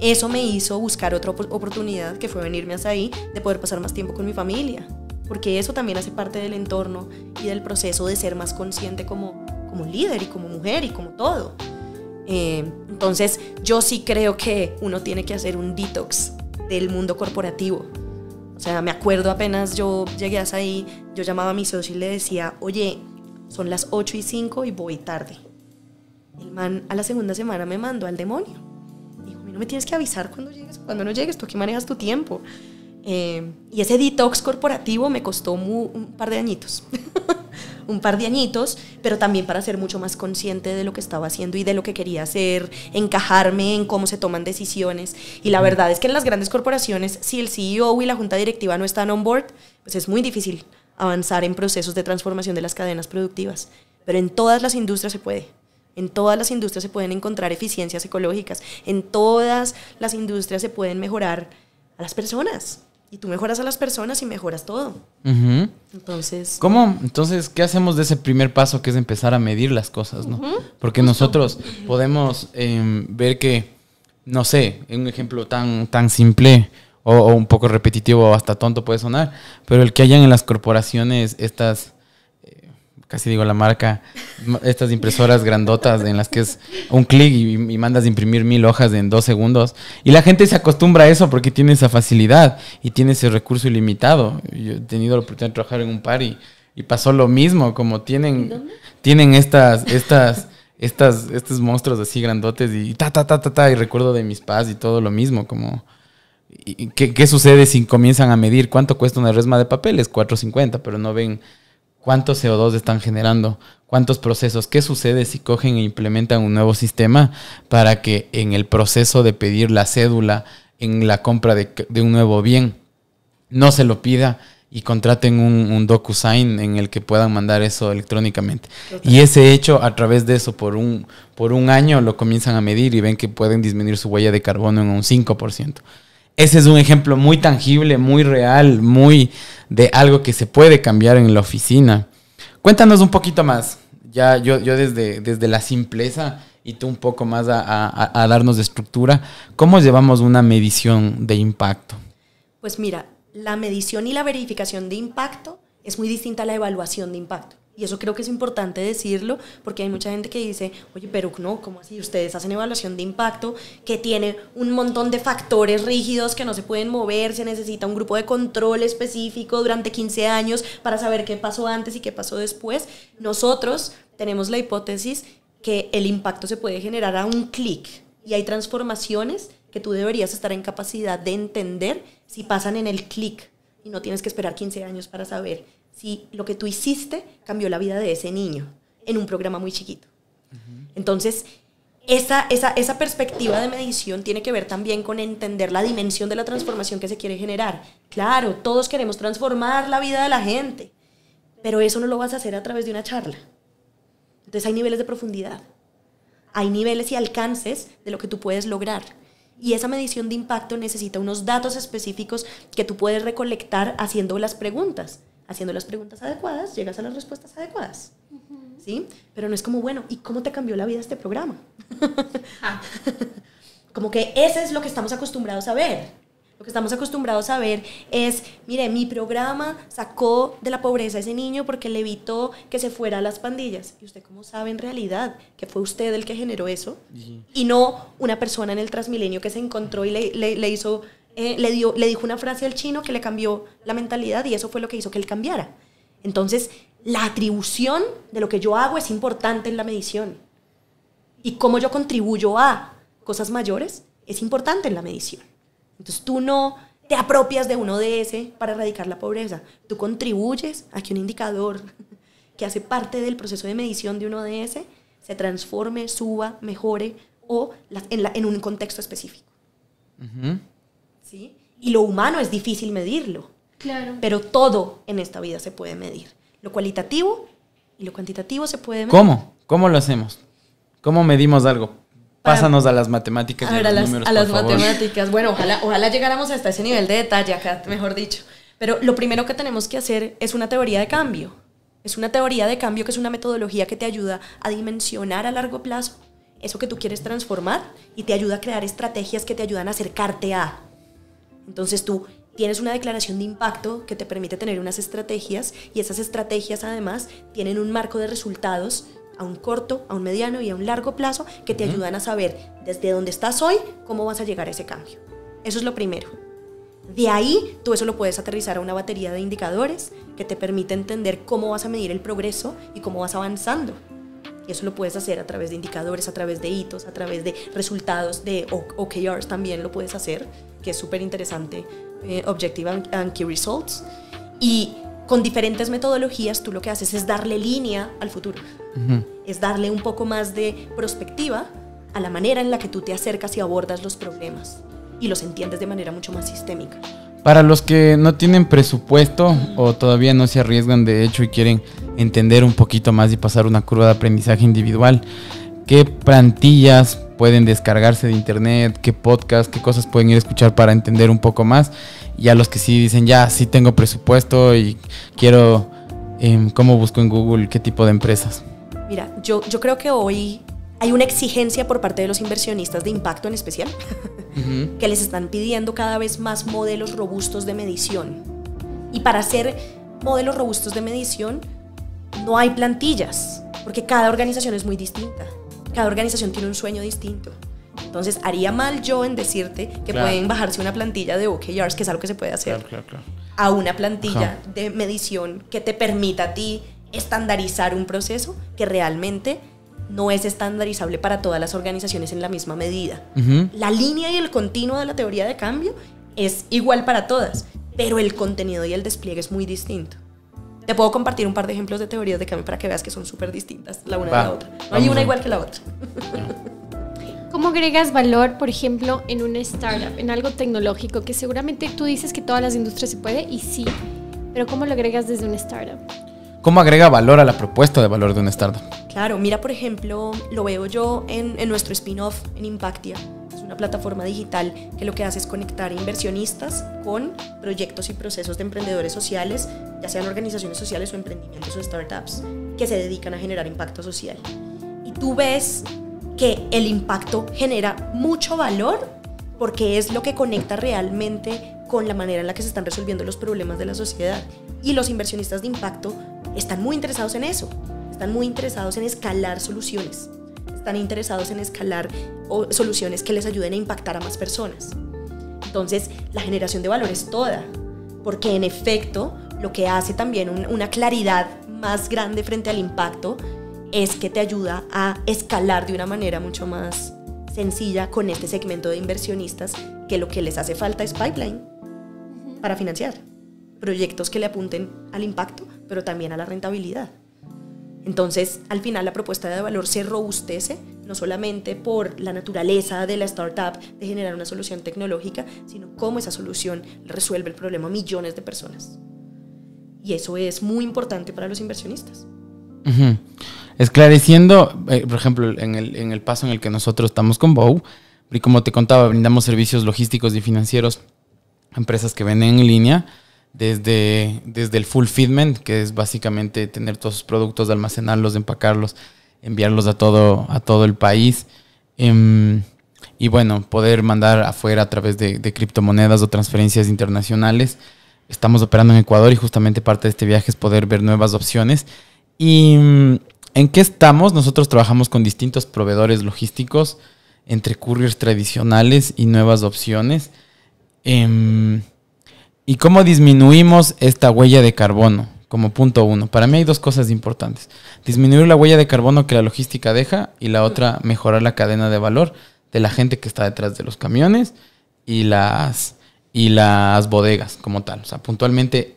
[SPEAKER 2] Eso me hizo buscar otra oportunidad, que fue venirme hasta ahí, de poder pasar más tiempo con mi familia, porque eso también hace parte del entorno y del proceso de ser más consciente como líder y como mujer y como todo. Entonces yo sí creo que uno tiene que hacer un detox del mundo corporativo. O sea, me acuerdo apenas yo llegué hasta ahí, yo llamaba a mi socio y le decía, oye, son las 8:05 y voy tarde. El man a la segunda semana me mandó al demonio. Dijo, no me tienes que avisar cuando no llegues, tú aquí manejas tu tiempo. Y ese detox corporativo me costó un par de añitos. Un par de añitos, pero también para ser mucho más consciente de lo que estaba haciendo y de lo que quería hacer, encajarme en cómo se toman decisiones. Y la verdad es que en las grandes corporaciones, si el CEO y la junta directiva no están on board, pues es muy difícil avanzar en procesos de transformación de las cadenas productivas. Pero en todas las industrias se puede. En todas las industrias se pueden encontrar eficiencias ecológicas. En todas las industrias se pueden mejorar a las personas. Y tú mejoras a las personas y mejoras todo. Entonces,
[SPEAKER 4] Entonces, ¿qué hacemos de ese primer paso que es empezar a medir las cosas, no? Porque nosotros podemos ver que no sé, un ejemplo tan simple o un poco repetitivo o hasta tonto puede sonar, pero el que hayan en las corporaciones estas, casi digo la marca, estas impresoras grandotas en las que es un clic y mandas a imprimir 1000 hojas en 2 segundos. Y la gente se acostumbra a eso porque tiene esa facilidad y tiene ese recurso ilimitado. Yo he tenido la oportunidad de trabajar en un par y pasó lo mismo, como tienen estos monstruos así grandotes y y recuerdo de mis padres y todo lo mismo, como... ¿Qué sucede si comienzan a medir cuánto cuesta una resma de papel? Es $4.50, pero no ven cuánto CO2 están generando, cuántos procesos. ¿Qué sucede si cogen e implementan un nuevo sistema para que en el proceso de pedir la cédula, en la compra de un nuevo bien, no se lo pida y contraten un DocuSign en el que puedan mandar eso electrónicamente? Total. Y ese hecho, a través de eso, por un año lo comienzan a medir y ven que pueden disminuir su huella de carbono en un 5%. Ese es un ejemplo muy tangible, muy real, muy de algo que se puede cambiar en la oficina. Cuéntanos un poquito más, ya yo desde la simpleza y tú un poco más a darnos de estructura. ¿Cómo llevamos una medición de impacto?
[SPEAKER 2] Pues mira, la medición y la verificación de impacto es muy distinta a la evaluación de impacto. Y eso creo que es importante decirlo, porque hay mucha gente que dice, oye, pero no, ¿cómo así? Ustedes hacen evaluación de impacto que tiene un montón de factores rígidos que no se pueden mover, se necesita un grupo de control específico durante 15 años para saber qué pasó antes y qué pasó después. Nosotros tenemos la hipótesis que el impacto se puede generar a un clic y hay transformaciones que tú deberías estar en capacidad de entender si pasan en el clic y no tienes que esperar 15 años para saber si lo que tú hiciste cambió la vida de ese niño en un programa muy chiquito. Entonces, esa perspectiva de medición tiene que ver también con entender la dimensión de la transformación que se quiere generar. Claro, todos queremos transformar la vida de la gente, pero eso no lo vas a hacer a través de una charla. Entonces hay niveles de profundidad, hay niveles y alcances de lo que tú puedes lograr. Y esa medición de impacto necesita unos datos específicos que tú puedes recolectar haciendo las preguntas. Haciendo las preguntas adecuadas, llegas a las respuestas adecuadas. ¿Sí? Pero no es como, bueno, ¿y cómo te cambió la vida este programa? Como que ese es lo que estamos acostumbrados a ver. Lo que estamos acostumbrados a ver es, mire, mi programa sacó de la pobreza a ese niño porque le evitó que se fuera a las pandillas. ¿Y usted cómo sabe en realidad que fue usted el que generó eso? Y no una persona en el Transmilenio que se encontró y le hizo... le dijo una frase al chino que le cambió la mentalidad y eso fue lo que hizo que él cambiara. Entonces, la atribución de lo que yo hago es importante en la medición. Y cómo yo contribuyo a cosas mayores es importante en la medición. Entonces, tú no te apropias de un ODS para erradicar la pobreza. Tú contribuyes a que un indicador que hace parte del proceso de medición de un ODS se transforme, suba, mejore o en un contexto específico. ¿Sí? Y lo humano es difícil medirlo. Claro. Pero todo en esta vida se puede medir. Lo cualitativo y lo cuantitativo se puede medir.
[SPEAKER 4] ¿Cómo? ¿Cómo lo hacemos? ¿Cómo medimos algo? Pásanos a las matemáticas y a los números,
[SPEAKER 2] a las matemáticas. Bueno, ojalá llegáramos hasta ese nivel de detalle acá, mejor dicho. Pero lo primero que tenemos que hacer es una teoría de cambio. Es una teoría de cambio que es una metodología que te ayuda a dimensionar a largo plazo eso que tú quieres transformar y te ayuda a crear estrategias que te ayudan a acercarte a. Entonces tú tienes una declaración de impacto que te permite tener unas estrategias y esas estrategias además tienen un marco de resultados a un corto, a un mediano y a un largo plazo que te ayudan a saber desde dónde estás hoy, cómo vas a llegar a ese cambio. Eso es lo primero. De ahí, tú eso lo puedes aterrizar a una batería de indicadores que te permite entender cómo vas a medir el progreso y cómo vas avanzando. Y eso lo puedes hacer a través de indicadores, a través de hitos, a través de resultados, de OKRs también lo puedes hacer, que es súper interesante, Objective and Key Results. Y con diferentes metodologías tú lo que haces es darle línea al futuro. Es darle un poco más de perspectiva a la manera en la que tú te acercas y abordas los problemas y los entiendes de manera mucho más sistémica.
[SPEAKER 4] Para los que no tienen presupuesto o todavía no se arriesgan de hecho y quieren entender un poquito más y pasar una curva de aprendizaje individual, ¿qué plantillas pueden descargarse de internet? ¿Qué podcast? ¿Qué cosas pueden ir a escuchar para entender un poco más? Y a los que sí dicen, ya, sí tengo presupuesto y quiero, ¿cómo busco en Google qué tipo de empresas?
[SPEAKER 2] Mira, yo creo que hoy hay una exigencia por parte de los inversionistas de impacto en especial, que les están pidiendo cada vez más modelos robustos de medición. Y para hacer modelos robustos de medición no hay plantillas, porque cada organización es muy distinta. Cada organización tiene un sueño distinto. Entonces, haría mal yo en decirte que pueden bajarse una plantilla de OKRs, que es algo que se puede hacer, a una plantilla de medición que te permita a ti estandarizar un proceso que realmente no es estandarizable para todas las organizaciones en la misma medida. La línea y el continuo de la teoría de cambio es igual para todas, pero el contenido y el despliegue es muy distinto. Te puedo compartir un par de ejemplos de teorías de cambio para que veas que son súper distintas la una de la otra. No hay una igual que la otra.
[SPEAKER 5] ¿Cómo agregas valor, por ejemplo, en una startup, en algo tecnológico, que seguramente tú dices que todas las industrias se puede, y sí, pero ¿cómo lo agregas desde una startup?
[SPEAKER 4] ¿Cómo agrega valor a la propuesta de valor de una startup?
[SPEAKER 2] Claro, mira, por ejemplo, lo veo yo en nuestro spin-off en Impactia. Es una plataforma digital que lo que hace es conectar inversionistas con proyectos y procesos de emprendedores sociales, ya sean organizaciones sociales o emprendimientos o startups, que se dedican a generar impacto social. Y tú ves que el impacto genera mucho valor porque es lo que conecta realmente con la manera en la que se están resolviendo los problemas de la sociedad. Y los inversionistas de impacto están muy interesados en eso, están muy interesados en escalar soluciones, están interesados en escalar soluciones que les ayuden a impactar a más personas. Entonces, la generación de valor es toda, porque en efecto, lo que hace también una claridad más grande frente al impacto es que te ayuda a escalar de una manera mucho más sencilla con este segmento de inversionistas, que lo que les hace falta es pipeline para financiar proyectos que le apunten al impacto, pero también a la rentabilidad. Entonces, al final la propuesta de valor se robustece, no solamente por la naturaleza de la startup de generar una solución tecnológica, sino cómo esa solución resuelve el problema a millones de personas. Y eso es muy importante para los inversionistas.
[SPEAKER 4] Esclareciendo, por ejemplo, en el paso en el que nosotros estamos con Bow, y como te contaba, brindamos servicios logísticos y financieros a empresas que venden en línea, desde el fulfillment, que es básicamente tener todos sus productos, almacenarlos, empacarlos, enviarlos a todo el país, y bueno, poder mandar afuera a través de criptomonedas o transferencias internacionales. Estamos operando en Ecuador y justamente parte de este viaje es poder ver nuevas opciones. ¿Y en qué estamos? Nosotros trabajamos con distintos proveedores logísticos, entre couriers tradicionales y nuevas opciones. ¿Y cómo disminuimos esta huella de carbono? Como punto 1. Para mí hay dos cosas importantes. Disminuir la huella de carbono que la logística deja, y la otra, mejorar la cadena de valor de la gente que está detrás de los camiones y las bodegas como tal. O sea, puntualmente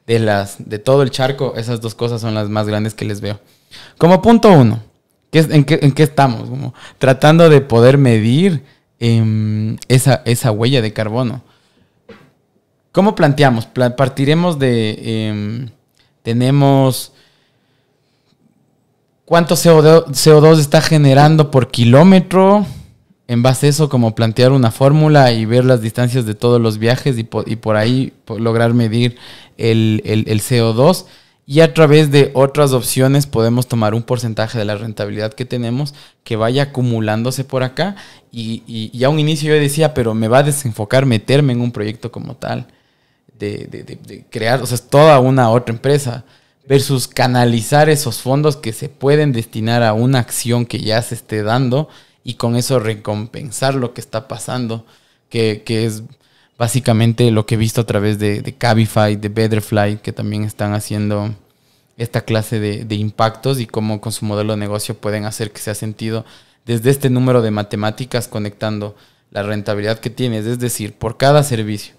[SPEAKER 4] de todo el charco, esas dos cosas son las más grandes que les veo. Como punto 1, ¿en qué estamos? Como tratando de poder medir esa huella de carbono. ¿Cómo planteamos? Partiremos de... tenemos... ¿Cuánto CO2 está generando por kilómetro? En base a eso, como plantear una fórmula y ver las distancias de todos los viajes y por ahí lograr medir el CO2. Y a través de otras opciones podemos tomar un porcentaje de la rentabilidad que tenemos que vaya acumulándose por acá. Y a un inicio yo decía, pero me va a desenfocar meterme en un proyecto como tal. De crear, o sea, es toda una otra empresa, versus canalizar esos fondos que se pueden destinar a una acción que ya se esté dando y con eso recompensar lo que está pasando, que es básicamente lo que he visto a través de Cabify, de Betterfly, que también están haciendo esta clase de impactos y cómo con su modelo de negocio pueden hacer que sea sentido desde este número de matemáticas, conectando la rentabilidad que tienes, es decir, por cada servicio,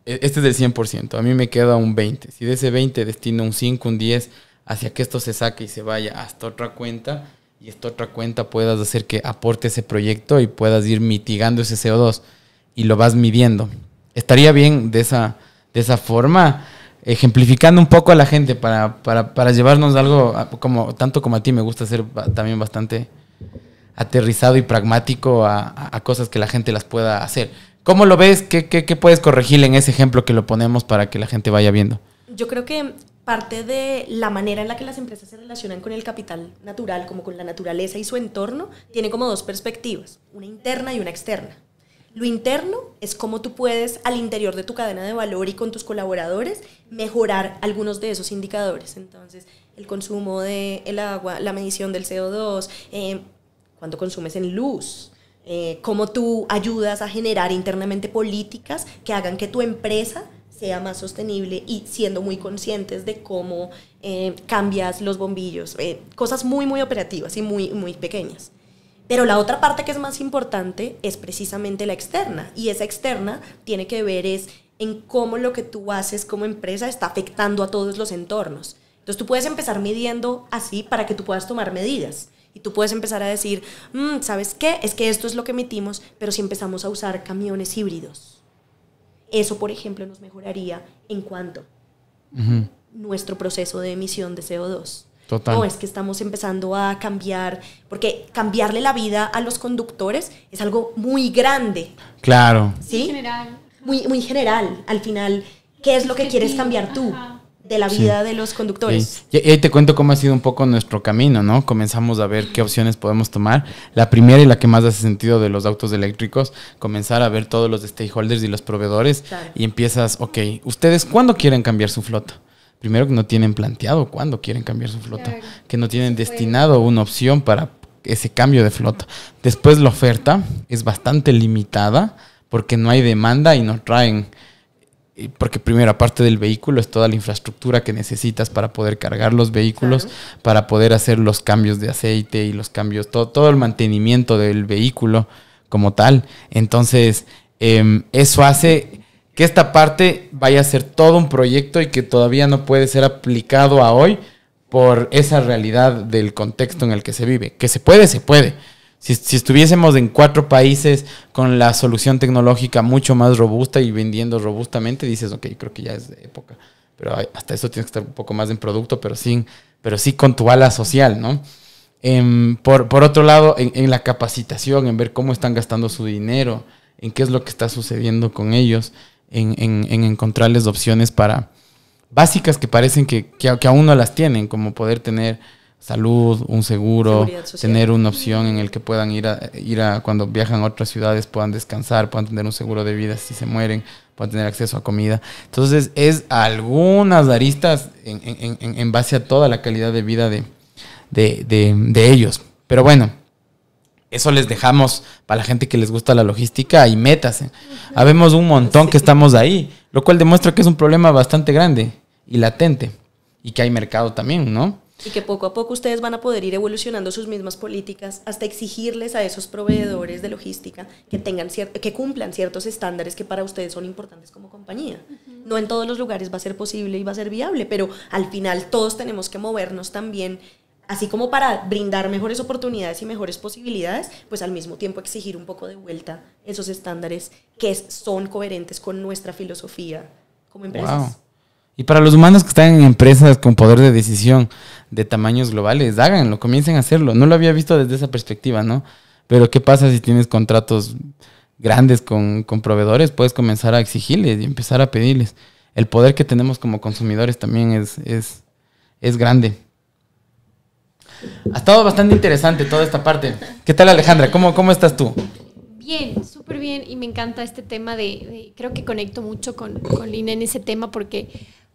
[SPEAKER 4] este es del 100%, a mí me queda un 20%. Si de ese 20 destino un 5, un 10 hacia que esto se saque y se vaya hasta otra cuenta, y esta otra cuenta puedas hacer que aporte ese proyecto y puedas ir mitigando ese CO2 y lo vas midiendo. Estaría bien de esa forma, ejemplificando un poco a la gente para llevarnos algo, tanto como a ti me gusta ser también bastante aterrizado y pragmático a cosas que la gente las pueda hacer. ¿Cómo lo ves? ¿Qué puedes corregir en ese ejemplo que lo ponemos para que la gente vaya viendo?
[SPEAKER 2] Yo creo que parte de la manera en la que las empresas se relacionan con el capital natural, como con la naturaleza y su entorno, tiene como dos perspectivas, una interna y una externa. Lo interno es cómo tú puedes, al interior de tu cadena de valor y con tus colaboradores, mejorar algunos de esos indicadores. Entonces, el consumo del agua, la medición del CO2, cuánto consumes en luz, cómo tú ayudas a generar internamente políticas que hagan que tu empresa sea más sostenible y siendo muy conscientes de cómo cambias los bombillos, cosas muy, muy operativas y muy, muy pequeñas. Pero la otra parte que es más importante es precisamente la externa, y esa externa tiene que ver en cómo lo que tú haces como empresa está afectando a todos los entornos. Entonces tú puedes empezar midiendo así para que tú puedas tomar medidas. Y tú puedes empezar a decir, ¿sabes qué? Es que esto es lo que emitimos, pero si empezamos a usar camiones híbridos, eso, por ejemplo, nos mejoraría en cuanto nuestro proceso de emisión de CO2.
[SPEAKER 4] Total.
[SPEAKER 2] No, es que estamos empezando a cambiar, porque cambiarle la vida a los conductores es algo muy grande.
[SPEAKER 4] Claro.
[SPEAKER 2] ¿Sí?
[SPEAKER 5] En general.
[SPEAKER 2] Muy, muy general. Al final, ¿qué es lo que quieres cambiar tú de la vida de los conductores?
[SPEAKER 4] Sí. Y ahí te cuento cómo ha sido un poco nuestro camino, ¿no? Comenzamos a ver qué opciones podemos tomar. La primera y la que más hace sentido de los autos eléctricos, comenzar a ver todos los stakeholders y los proveedores. Claro. Y empiezas, ok, ¿ustedes cuándo quieren cambiar su flota? Primero, que no tienen planteado cuándo quieren cambiar su flota, claro, que no tienen destinado una opción para ese cambio de flota. Después, la oferta es bastante limitada porque no hay demanda y no traen, porque primero, aparte del vehículo, es toda la infraestructura que necesitas para poder cargar los vehículos, claro, para poder hacer los cambios de aceite y los cambios, todo el mantenimiento del vehículo como tal. Entonces, eso hace que esta parte vaya a ser todo un proyecto y que todavía no puede ser aplicado a hoy por esa realidad del contexto en el que se vive. Que se puede, se puede. Si estuviésemos en 4 países con la solución tecnológica mucho más robusta y vendiendo robustamente, dices, ok, creo que ya es de época. Pero hasta eso tienes que estar un poco más en producto, pero sí con tu ala social, ¿no? Por otro lado, en la capacitación, en ver cómo están gastando su dinero, en qué es lo que está sucediendo con ellos, en encontrarles opciones para básicas que parecen que aún no las tienen, como poder tener salud, un seguro, tener una opción en el que puedan ir a cuando viajan a otras ciudades, puedan descansar, puedan tener un seguro de vida si se mueren, puedan tener acceso a comida. Entonces, es algunas aristas en base a toda la calidad de vida de ellos. Pero bueno, eso les dejamos para la gente que les gusta la logística y métase. Habemos un montón que estamos ahí, lo cual demuestra que es un problema bastante grande y latente y que hay mercado también, ¿no?
[SPEAKER 2] Y que poco a poco ustedes van a poder ir evolucionando sus mismas políticas hasta exigirles a esos proveedores de logística que cumplan ciertos estándares que para ustedes son importantes como compañía. No en todos los lugares va a ser posible y va a ser viable, pero al final todos tenemos que movernos también, así como para brindar mejores oportunidades y mejores posibilidades, pues al mismo tiempo exigir un poco de vuelta esos estándares que son coherentes con nuestra filosofía como empresas.
[SPEAKER 4] Wow. Y para los humanos que están en empresas con poder de decisión de tamaños globales, háganlo, comiencen a hacerlo. No lo había visto desde esa perspectiva, ¿no? Pero ¿qué pasa si tienes contratos grandes con proveedores? Puedes comenzar a exigirles y empezar a pedirles. El poder que tenemos como consumidores también es grande. Ha estado bastante interesante toda esta parte. ¿Qué tal, Alejandra? ¿Cómo estás tú?
[SPEAKER 5] Bien, súper bien, y me encanta este tema creo que conecto mucho con Lina en ese tema porque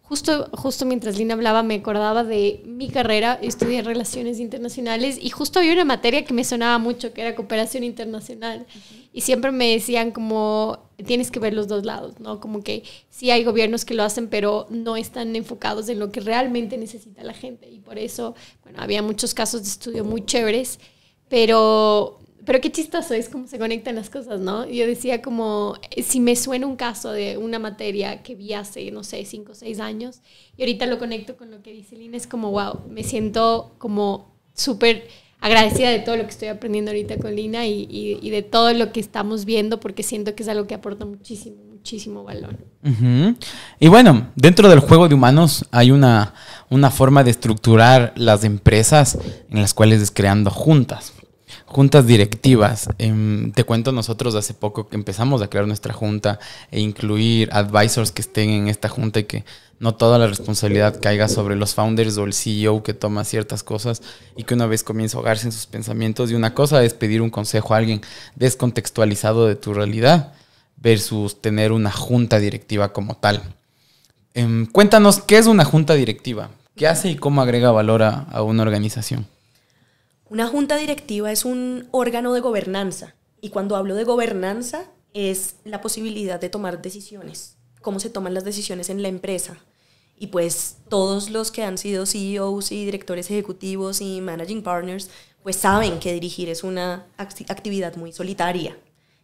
[SPEAKER 5] justo mientras Lina hablaba me acordaba de mi carrera. Estudié Relaciones Internacionales y justo había una materia que me sonaba mucho, que era Cooperación Internacional. Y siempre me decían como, tienes que ver los dos lados, ¿no? Como que sí hay gobiernos que lo hacen, pero no están enfocados en lo que realmente necesita la gente. Y por eso, bueno, había muchos casos de estudio muy chéveres, pero qué chistoso es cómo se conectan las cosas, ¿no? Yo decía como, si me suena un caso de una materia que vi hace, no sé, 5 o 6 años, y ahorita lo conecto con lo que dice Lina, es como, wow, me siento como súper agradecida de todo lo que estoy aprendiendo ahorita con Lina y de todo lo que estamos viendo, porque siento que es algo que aporta muchísimo valor. Uh-huh.
[SPEAKER 4] Y bueno, dentro del juego de humanos hay una forma de estructurar las empresas en las cuales es creando juntas. juntas directivas. Te cuento, nosotros hace poco que empezamos a crear nuestra junta e incluir advisors que estén en esta junta y que no toda la responsabilidad caiga sobre los founders o el CEO que toma ciertas cosas y que una vez comienza a ahogarse en sus pensamientos. Y una cosa es pedir un consejo a alguien descontextualizado de tu realidad versus tener una junta directiva como tal. Cuéntanos, ¿qué es una junta directiva? ¿Qué hace y cómo agrega valor a una organización?
[SPEAKER 2] Una junta directiva es un órgano de gobernanza. Y cuando hablo de gobernanza, es la posibilidad de tomar decisiones. Cómo se toman las decisiones en la empresa. Y pues todos los que han sido CEOs y directores ejecutivos y managing partners, pues saben que dirigir es una actividad muy solitaria.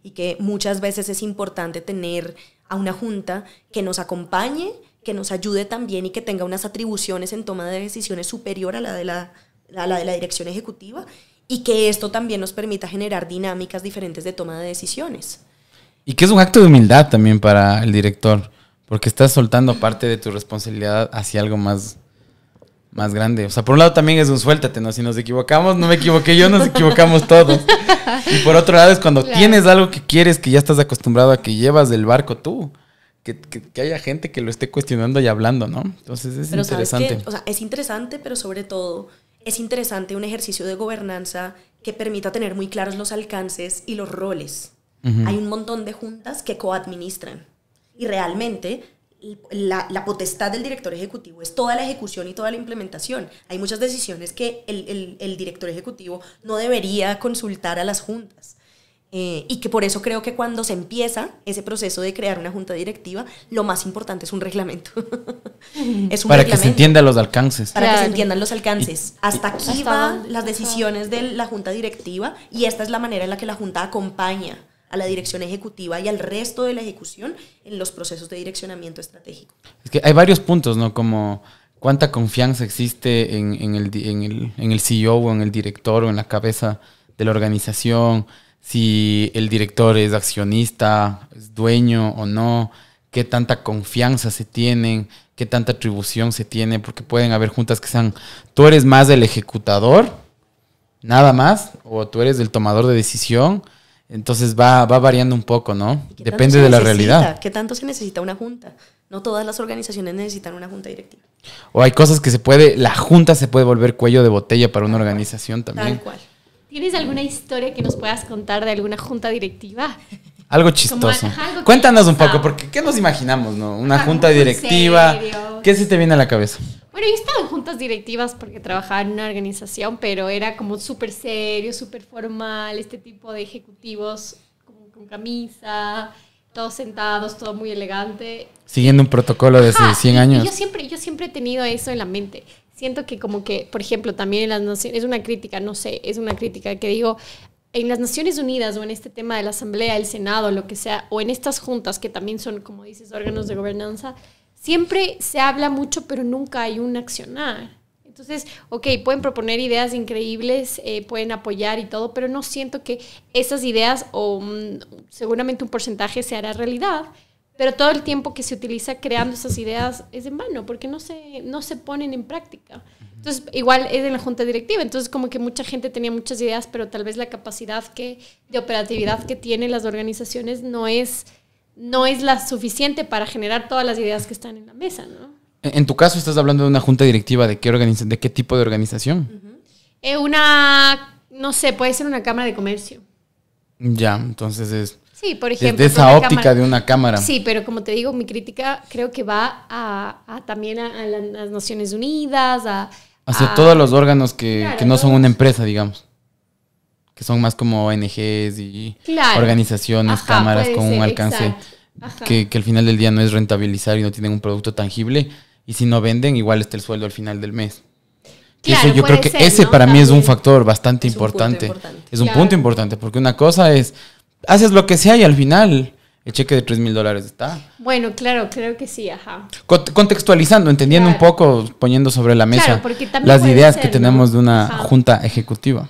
[SPEAKER 2] Y que muchas veces es importante tener a una junta que nos acompañe, que nos ayude también y que tenga unas atribuciones en toma de decisiones superior a la de la dirección ejecutiva y que esto también nos permita generar dinámicas diferentes de toma de decisiones.
[SPEAKER 4] Y que es un acto de humildad también para el director, porque estás soltando parte de tu responsabilidad hacia algo más grande. O sea, por un lado también es un suéltate, ¿no? Si nos equivocamos, no me equivoqué yo, nos equivocamos todos. Y por otro lado es cuando tienes algo que quieres, que ya estás acostumbrado a que llevas del barco tú. Que haya gente que lo esté cuestionando y hablando, ¿no? Entonces es interesante.
[SPEAKER 2] O sea, es interesante, pero sobre todo es interesante un ejercicio de gobernanza que permita tener muy claros los alcances y los roles. Hay un montón de juntas que coadministran y realmente la potestad del director ejecutivo es toda la ejecución y toda la implementación. Hay muchas decisiones que el director ejecutivo no debería consultar a las juntas. Y que por eso creo que cuando se empieza ese proceso de crear una junta directiva, lo más importante es un reglamento. Es un
[SPEAKER 4] para
[SPEAKER 2] reglamento,
[SPEAKER 4] que se entiendan los alcances.
[SPEAKER 2] Para que se entiendan los alcances. Hasta aquí van las decisiones de la junta directiva y esta es la manera en la que la junta acompaña a la dirección ejecutiva y al resto de la ejecución en los procesos de direccionamiento estratégico.
[SPEAKER 4] Es que hay varios puntos, ¿no? Como cuánta confianza existe en el CEO o en el director o en la cabeza de la organización. Si el director es accionista, es dueño o no, qué tanta confianza se tienen, qué tanta atribución se tiene, porque pueden haber juntas que sean, tú eres más el ejecutador, nada más, o tú eres el tomador de decisión, entonces va variando un poco, ¿no? Depende de la realidad.
[SPEAKER 2] ¿Qué tanto se necesita una junta? No todas las organizaciones necesitan una junta directiva.
[SPEAKER 4] O hay cosas que la junta se puede volver cuello de botella para una organización también.
[SPEAKER 2] Tal cual.
[SPEAKER 5] ¿Tienes alguna historia que nos puedas contar de alguna junta directiva?
[SPEAKER 4] Algo chistoso.
[SPEAKER 5] Algo
[SPEAKER 4] Cuéntanos un poco, porque ¿qué nos imaginamos, no? Una junta directiva. ¿Qué se te viene a la cabeza?
[SPEAKER 5] Bueno, yo estaba en juntas directivas porque trabajaba en una organización, pero era como súper serio, súper formal, este tipo de ejecutivos como con camisa, todos sentados, todo muy elegante.
[SPEAKER 4] Siguiendo un protocolo de hace 100 años.
[SPEAKER 5] Yo siempre he tenido eso en la mente. Siento que como que, por ejemplo, también en las naciones, es una crítica, no sé, es una crítica que digo, en las Naciones Unidas o en este tema de la Asamblea, el Senado, lo que sea, o en estas juntas que también son, como dices, órganos de gobernanza, siempre se habla mucho, pero nunca hay un accionar. Entonces, ok, pueden proponer ideas increíbles, pueden apoyar y todo, pero no siento que esas ideas, o seguramente un porcentaje se hará realidad, pero todo el tiempo que se utiliza creando esas ideas es en vano, porque no se ponen en práctica. Entonces, igual es en la junta directiva. Entonces, como que mucha gente tenía muchas ideas, pero tal vez la capacidad de operatividad que tienen las organizaciones no es la suficiente para generar todas las ideas que están en la mesa, ¿no?
[SPEAKER 4] En tu caso, estás hablando de una junta directiva. ¿De qué tipo de organización?
[SPEAKER 5] No sé, puede ser una cámara de comercio.
[SPEAKER 4] Ya, entonces es...
[SPEAKER 5] Sí, por ejemplo.
[SPEAKER 4] Desde esa óptica de una cámara.
[SPEAKER 5] Sí, pero como te digo, mi crítica creo que va también a las Naciones Unidas,
[SPEAKER 4] hacia todos los órganos que no son una empresa, digamos. Que son más como ONGs y organizaciones, cámaras con un alcance que al final del día no es rentabilizar y no tienen un producto tangible. Y si no venden, igual está el sueldo al final del mes.
[SPEAKER 5] Claro,
[SPEAKER 4] eso yo creo que ese para mí es un factor bastante importante. Es un punto importante, porque una cosa es, haces lo que sea y al final el cheque de $3,000 está.
[SPEAKER 5] Bueno, claro, creo que sí, ajá.
[SPEAKER 4] Contextualizando, entendiendo un poco, poniendo sobre la mesa las ideas que tenemos de una junta ejecutiva.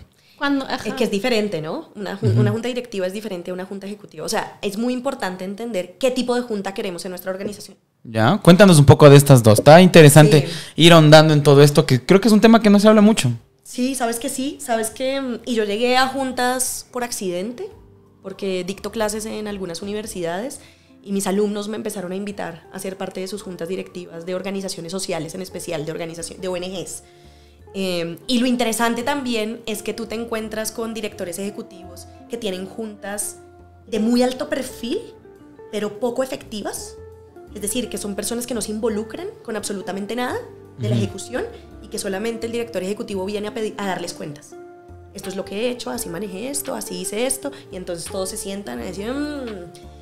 [SPEAKER 2] Que es diferente, ¿no? Una junta directiva es diferente a una junta ejecutiva. O sea, es muy importante entender qué tipo de junta queremos en nuestra organización.
[SPEAKER 4] Ya, cuéntanos un poco de estas dos. Está interesante ir ahondando en todo esto, que creo que es un tema que no se habla mucho.
[SPEAKER 2] Sí, sabes que sí, sabes que... Y yo llegué a juntas por accidente, porque dicto clases en algunas universidades y mis alumnos me empezaron a invitar a ser parte de sus juntas directivas de organizaciones sociales, en especial de ONGs. Y lo interesante también es que tú te encuentras con directores ejecutivos que tienen juntas de muy alto perfil, pero poco efectivas. Es decir, que son personas que no se involucran con absolutamente nada de la ejecución y que solamente el director ejecutivo viene a darles cuentas. Esto es lo que he hecho, así manejé esto, así hice esto, y entonces todos se sientan y decir,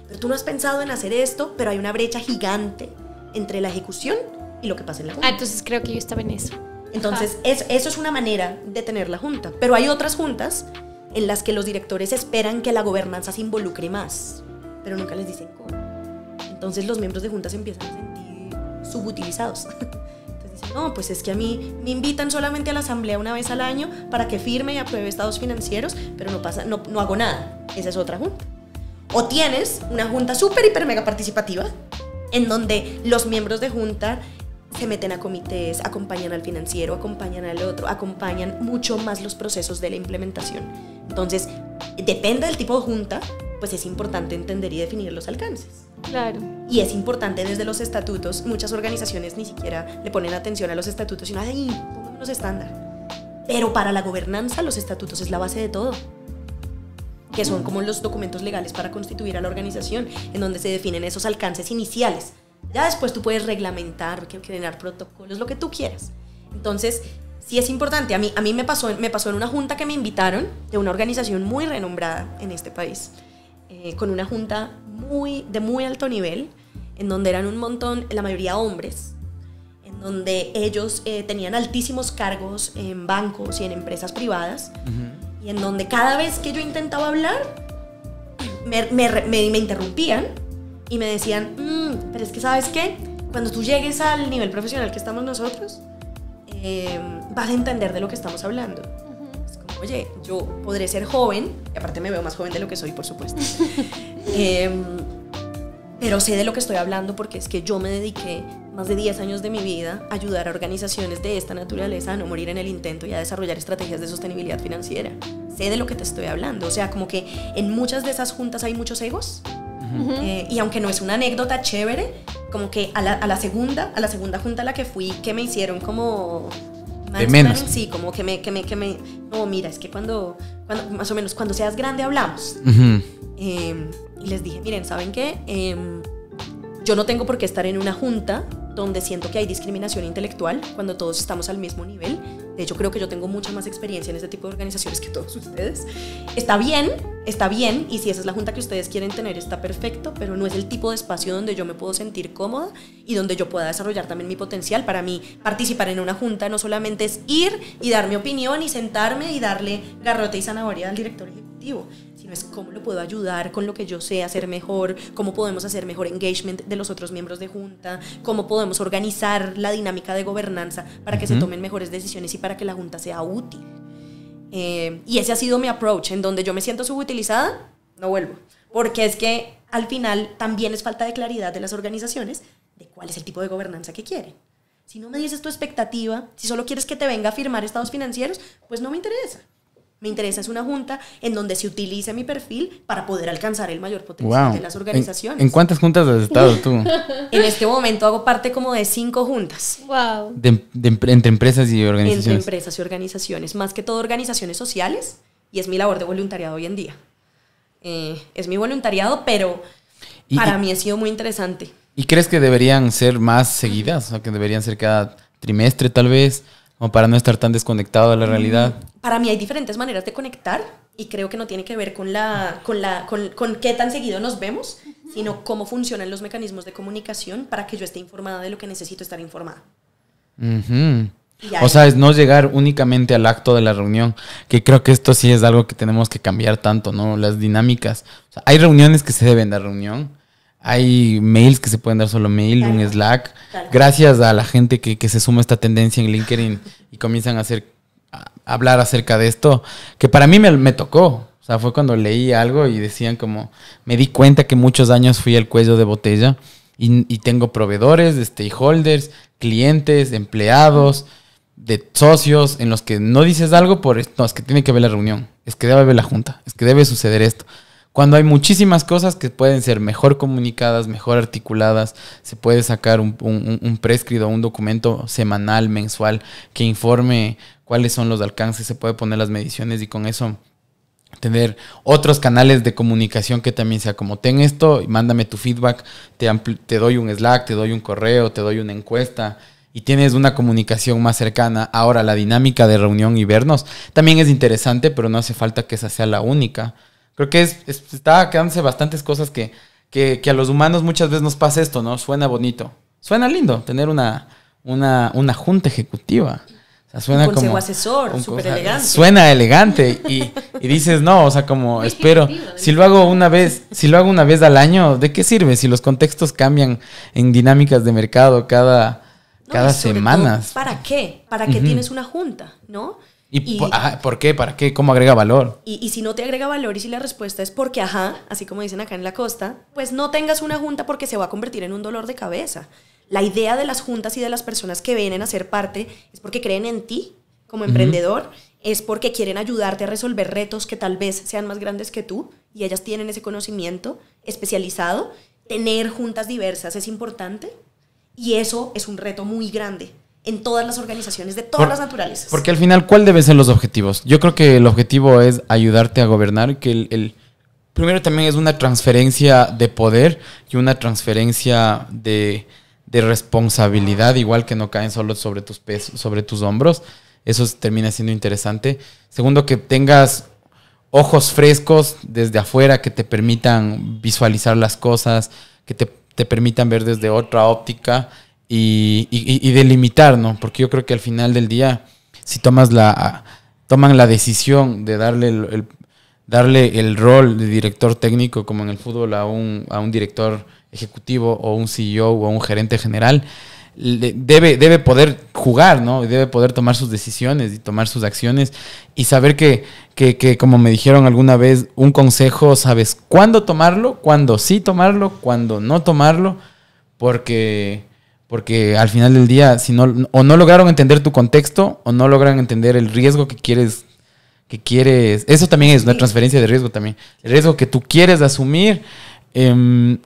[SPEAKER 2] pero tú no has pensado en hacer esto, pero hay una brecha gigante entre la ejecución y lo que pasa en la junta.
[SPEAKER 5] Entonces creo que yo estaba en eso.
[SPEAKER 2] Entonces eso es una manera de tener la junta, pero hay otras juntas en las que los directores esperan que la gobernanza se involucre más, pero nunca les dicen cómo. Entonces los miembros de juntas se empiezan a sentir subutilizados. No, pues es que a mí me invitan solamente a la asamblea una vez al año para que firme y apruebe estados financieros, pero no hago nada. Esa es otra junta. O tienes una junta súper, hiper, mega participativa, en donde los miembros de junta se meten a comités, acompañan al financiero, acompañan al otro, acompañan mucho más los procesos de la implementación. Entonces, depende del tipo de junta, pues es importante entender y definir los alcances.
[SPEAKER 5] Claro.
[SPEAKER 2] Y es importante desde los estatutos. Muchas organizaciones ni siquiera le ponen atención a los estatutos, sino ay, pongámonos estándar. Pero para la gobernanza los estatutos es la base de todo, que son como los documentos legales para constituir a la organización, en donde se definen esos alcances iniciales. Ya después tú puedes reglamentar, crear protocolos, lo que tú quieras. Entonces, sí es importante. A mí me pasó en una junta que me invitaron de una organización muy renombrada en este país, con una junta de muy alto nivel, en donde eran un montón, la mayoría hombres, en donde ellos tenían altísimos cargos en bancos y en empresas privadas, y en donde cada vez que yo intentaba hablar, me interrumpían y me decían, pero es que ¿sabes qué? Cuando tú llegues al nivel profesional que estamos nosotros, vas a entender de lo que estamos hablando. Es como, oye, yo podré ser joven, y aparte me veo más joven de lo que soy, por supuesto, pero sé de lo que estoy hablando porque es que yo me dediqué más de 10 años de mi vida a ayudar a organizaciones de esta naturaleza a no morir en el intento y a desarrollar estrategias de sostenibilidad financiera. Sé de lo que te estoy hablando. O sea, como que en muchas de esas juntas hay muchos egos. Y aunque no es una anécdota chévere, como que a la segunda junta a la que fui, que me hicieron como...
[SPEAKER 4] De menos.
[SPEAKER 2] Sí, como que me... No, mira, es que cuando más o menos, cuando seas grande hablamos. Y les dije, miren, ¿saben qué? Yo no tengo por qué estar en una junta donde siento que hay discriminación intelectual cuando todos estamos al mismo nivel. De hecho, creo que yo tengo mucha más experiencia en este tipo de organizaciones que todos ustedes. Está bien, y si esa es la junta que ustedes quieren tener, está perfecto, pero no es el tipo de espacio donde yo me puedo sentir cómoda y donde yo pueda desarrollar también mi potencial. Para mí, participar en una junta no solamente es ir y dar mi opinión y sentarme y darle garrote y zanahoria al director ejecutivo, sino es cómo lo puedo ayudar con lo que yo sé hacer mejor, cómo podemos hacer mejor engagement de los otros miembros de junta, cómo podemos organizar la dinámica de gobernanza para que se tomen mejores decisiones y para que la junta sea útil. Y ese ha sido mi approach, en donde yo me siento subutilizada, no vuelvo, porque es que al final también es falta de claridad de las organizaciones de cuál es el tipo de gobernanza que quieren. Si no me dices tu expectativa, si solo quieres que te venga a firmar estados financieros, pues no me interesa. Me interesa es una junta en donde se utilice mi perfil para poder alcanzar el mayor potencial de las organizaciones.
[SPEAKER 4] ¿En cuántas juntas has estado tú?
[SPEAKER 2] En este momento hago parte como de 5 juntas.
[SPEAKER 5] Wow.
[SPEAKER 4] Entre empresas y organizaciones.
[SPEAKER 2] Entre empresas y organizaciones. Más que todo organizaciones sociales. Y es mi labor de voluntariado hoy en día. Es mi voluntariado, pero para mí ha sido muy interesante.
[SPEAKER 4] ¿Y crees que deberían ser más seguidas? O que deberían ser cada trimestre tal vez, o para no estar tan desconectado de la realidad.
[SPEAKER 2] Para mí hay diferentes maneras de conectar y creo que no tiene que ver con qué tan seguido nos vemos, sino cómo funcionan los mecanismos de comunicación para que yo esté informada de lo que necesito estar informada. O sea, es no llegar únicamente al acto de la reunión, que creo que esto sí es algo que tenemos que cambiar tanto, ¿no? Las dinámicas. O sea, hay reuniones que se deben dar reunión. Hay mails que se pueden dar solo mail, claro, un Slack. Claro. Gracias a la gente que se suma a esta tendencia en LinkedIn y comienzan a hablar acerca de esto, que para mí me tocó. O sea, fue cuando leí algo y decían como, me di cuenta que muchos años fui el cuello de botella y tengo proveedores, stakeholders, clientes, empleados,
[SPEAKER 4] de socios en los que no dices algo no, es que tiene que haber la reunión, es que debe haber la junta, es que debe suceder esto. Cuando hay muchísimas cosas que pueden ser mejor comunicadas, mejor articuladas, se puede sacar un prescrito, un documento semanal, mensual, que informe cuáles son los alcances, se puede poner las mediciones y con eso tener otros canales de comunicación que también sea como, ten esto, mándame tu feedback, te doy un Slack, te doy un correo, te doy una encuesta y tienes una comunicación más cercana. Ahora, la dinámica de reunión y vernos también es interesante, pero no hace falta que esa sea la única. Creo que está quedándose bastantes cosas que a los humanos muchas veces nos pasa esto, ¿no? Suena bonito, suena lindo tener una junta ejecutiva. O sea, suena
[SPEAKER 2] un consejo
[SPEAKER 4] como
[SPEAKER 2] asesor, súper elegante.
[SPEAKER 4] Suena elegante y dices, no, o sea, como espero, si lo hago una vez al año, ¿de qué sirve? Si los contextos cambian en dinámicas de mercado cada semana.
[SPEAKER 2] ¿Para qué? ¿Para qué tienes una junta? ¿No?
[SPEAKER 4] ¿Por qué? ¿Para qué? ¿Cómo agrega valor?
[SPEAKER 2] Y si no te agrega valor y si la respuesta es porque, así como dicen acá en la costa, pues no tengas una junta porque se va a convertir en un dolor de cabeza. La idea de las juntas y de las personas que vienen a ser parte es porque creen en ti como emprendedor, es porque quieren ayudarte a resolver retos que tal vez sean más grandes que tú y ellas tienen ese conocimiento especializado. Tener juntas diversas es importante y eso es un reto muy grande en todas las organizaciones de todas las naturalezas.
[SPEAKER 4] Porque al final, ¿cuál deben ser los objetivos? Yo creo que el objetivo es ayudarte a gobernar, que primero también es una transferencia de poder y una transferencia de responsabilidad, igual que no caen solo sobre tus hombros. Eso termina siendo interesante. Segundo, que tengas ojos frescos desde afuera que te permitan visualizar las cosas, que te permitan ver desde otra óptica y delimitar, ¿no? Porque yo creo que al final del día, si toman la decisión de darle el rol de director técnico, como en el fútbol, a un director ejecutivo o un CEO o un gerente general, debe poder jugar, ¿no? Debe poder tomar sus decisiones y tomar sus acciones y saber que como me dijeron alguna vez, un consejo, sabes cuándo tomarlo, cuándo sí tomarlo, cuándo no tomarlo, porque al final del día, si no, o no lograron entender tu contexto o no logran entender el riesgo que quieres, eso también es una transferencia de riesgo también, el riesgo que tú quieres asumir,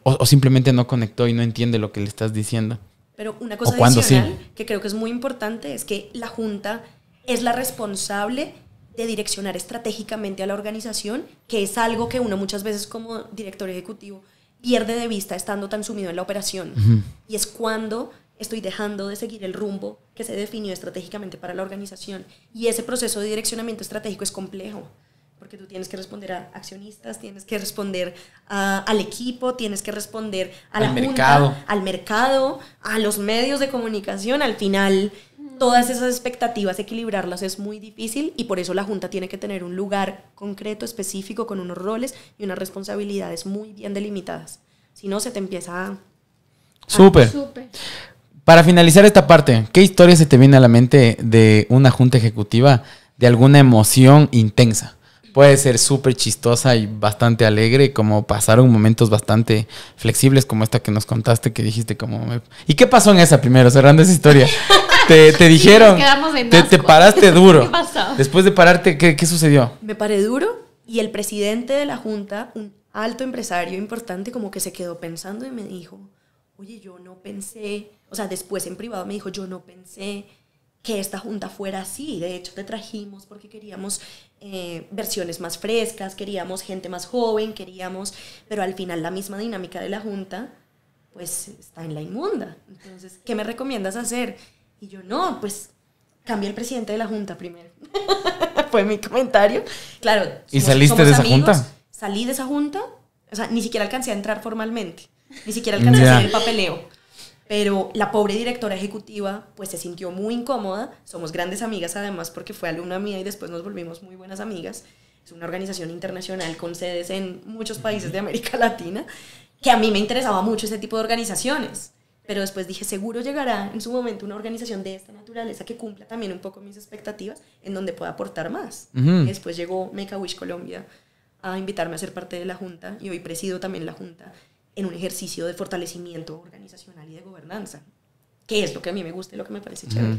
[SPEAKER 4] o simplemente no conectó y no entiende lo que le estás diciendo.
[SPEAKER 2] Pero una cosa adicional que creo que es muy importante es que la junta es la responsable de direccionar estratégicamente a la organización, que es algo que uno muchas veces como director ejecutivo pierde de vista estando tan sumido en la operación. Y es cuando estoy dejando de seguir el rumbo que se definió estratégicamente para la organización. Y ese proceso de direccionamiento estratégico es complejo, porque tú tienes que responder a accionistas, tienes que responder al equipo, tienes que responder a la junta, al mercado, a los medios de comunicación. Al final, todas esas expectativas, equilibrarlas es muy difícil y por eso la junta tiene que tener un lugar concreto, específico, con unos roles y unas responsabilidades muy bien delimitadas. Si no, se te empieza a...
[SPEAKER 4] Súper. Para finalizar esta parte, ¿qué historia se te viene a la mente de una junta ejecutiva, de alguna emoción intensa? Puede ser súper chistosa y bastante alegre, como pasaron momentos bastante flexibles, como esta que nos contaste, que dijiste como... ¿Y qué pasó en esa primero, cerrando esa historia? Te dijeron, te paraste duro.
[SPEAKER 5] ¿Qué pasó?
[SPEAKER 4] Después de pararte, ¿qué sucedió?
[SPEAKER 2] Me paré duro y el presidente de la junta, un alto empresario importante, como que se quedó pensando y me dijo, oye, yo no pensé, o sea, después en privado me dijo, yo no pensé que esta junta fuera así. De hecho, te trajimos porque queríamos versiones más frescas, queríamos gente más joven, pero al final la misma dinámica de la junta, pues está en la inmunda. Entonces, ¿qué me recomiendas hacer? Y yo, no, pues cambia el presidente de la junta primero. Fue mi comentario. Claro.
[SPEAKER 4] ¿Y saliste de esa junta?
[SPEAKER 2] Salí de esa junta, o sea, ni siquiera alcancé a entrar formalmente, ni siquiera alcancé a hacer el papeleo. Pero la pobre directora ejecutiva pues se sintió muy incómoda. Somos grandes amigas además porque fue alumna mía y después nos volvimos muy buenas amigas. Es una organización internacional con sedes en muchos países de América Latina, que a mí me interesaba mucho ese tipo de organizaciones. Pero después dije, seguro llegará en su momento una organización de esta naturaleza que cumpla también un poco mis expectativas, en donde pueda aportar más. Y después llegó Make a Wish Colombia a invitarme a ser parte de la junta y hoy presido también la junta en un ejercicio de fortalecimiento organizacional y de gobernanza, que es lo que a mí me gusta y lo que me parece chévere.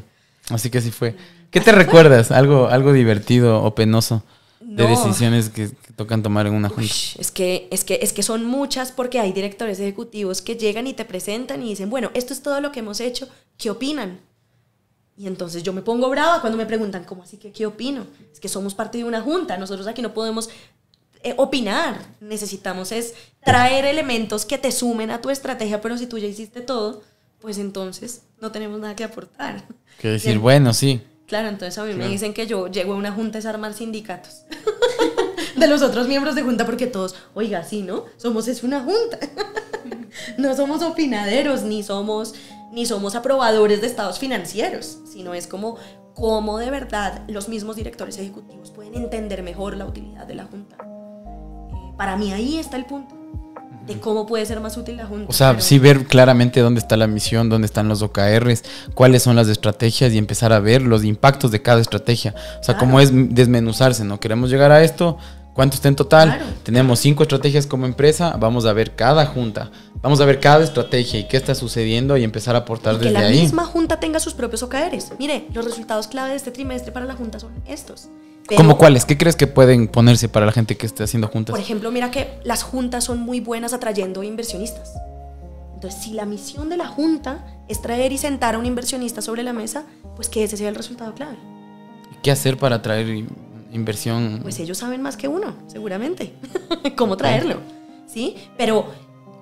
[SPEAKER 4] Así que así fue. ¿Qué te recuerdas? ¿Algo divertido o penoso de
[SPEAKER 2] No.
[SPEAKER 4] decisiones que tocan tomar en una junta?
[SPEAKER 2] Es que son muchas, porque hay directores ejecutivos que llegan y te presentan y dicen, bueno, esto es todo lo que hemos hecho, ¿qué opinan? Y entonces yo me pongo brava cuando me preguntan, ¿cómo así que qué opino? Es que somos parte de una junta, nosotros aquí no podemos opinar, necesitamos es traer elementos que te sumen a tu estrategia, pero si tú ya hiciste todo, pues entonces no tenemos nada que aportar.
[SPEAKER 4] Que decir, bueno, sí.
[SPEAKER 2] Claro, entonces a mí me dicen que yo llego a una junta es armar sindicatos de los otros miembros de junta, porque todos, oiga, sí, ¿no? Es una junta. No somos opinaderos, ni somos aprobadores de estados financieros, sino es como cómo de verdad los mismos directores ejecutivos pueden entender mejor la utilidad de la junta. Para mí ahí está el punto de cómo puede ser más útil la junta.
[SPEAKER 4] O sea,
[SPEAKER 2] pero
[SPEAKER 4] sí ver claramente dónde está la misión, dónde están los OKRs, cuáles son las estrategias y empezar a ver los impactos de cada estrategia. O sea,
[SPEAKER 2] Claro.
[SPEAKER 4] cómo es desmenuzarse, ¿no? Queremos llegar a esto, ¿cuánto está en total?
[SPEAKER 2] Claro.
[SPEAKER 4] Tenemos 5 estrategias como empresa, vamos a ver cada junta, vamos a ver cada estrategia y qué está sucediendo y empezar a aportar
[SPEAKER 2] y que
[SPEAKER 4] desde
[SPEAKER 2] la
[SPEAKER 4] ahí.
[SPEAKER 2] misma junta tenga sus propios OKRs. Mire, los resultados clave de este trimestre para la junta son estos. Pero,
[SPEAKER 4] ¿Cómo cuáles? ¿Qué crees que pueden ponerse para la gente que esté haciendo juntas?
[SPEAKER 2] por ejemplo, mira que las juntas son muy buenas atrayendo inversionistas. Entonces, si la misión de la junta es traer y sentar a un inversionista sobre la mesa, pues que ese sea el resultado clave.
[SPEAKER 4] ¿Qué hacer para atraer inversión?
[SPEAKER 2] Pues ellos saben más que uno, seguramente, cómo traerlo, ¿sí? Pero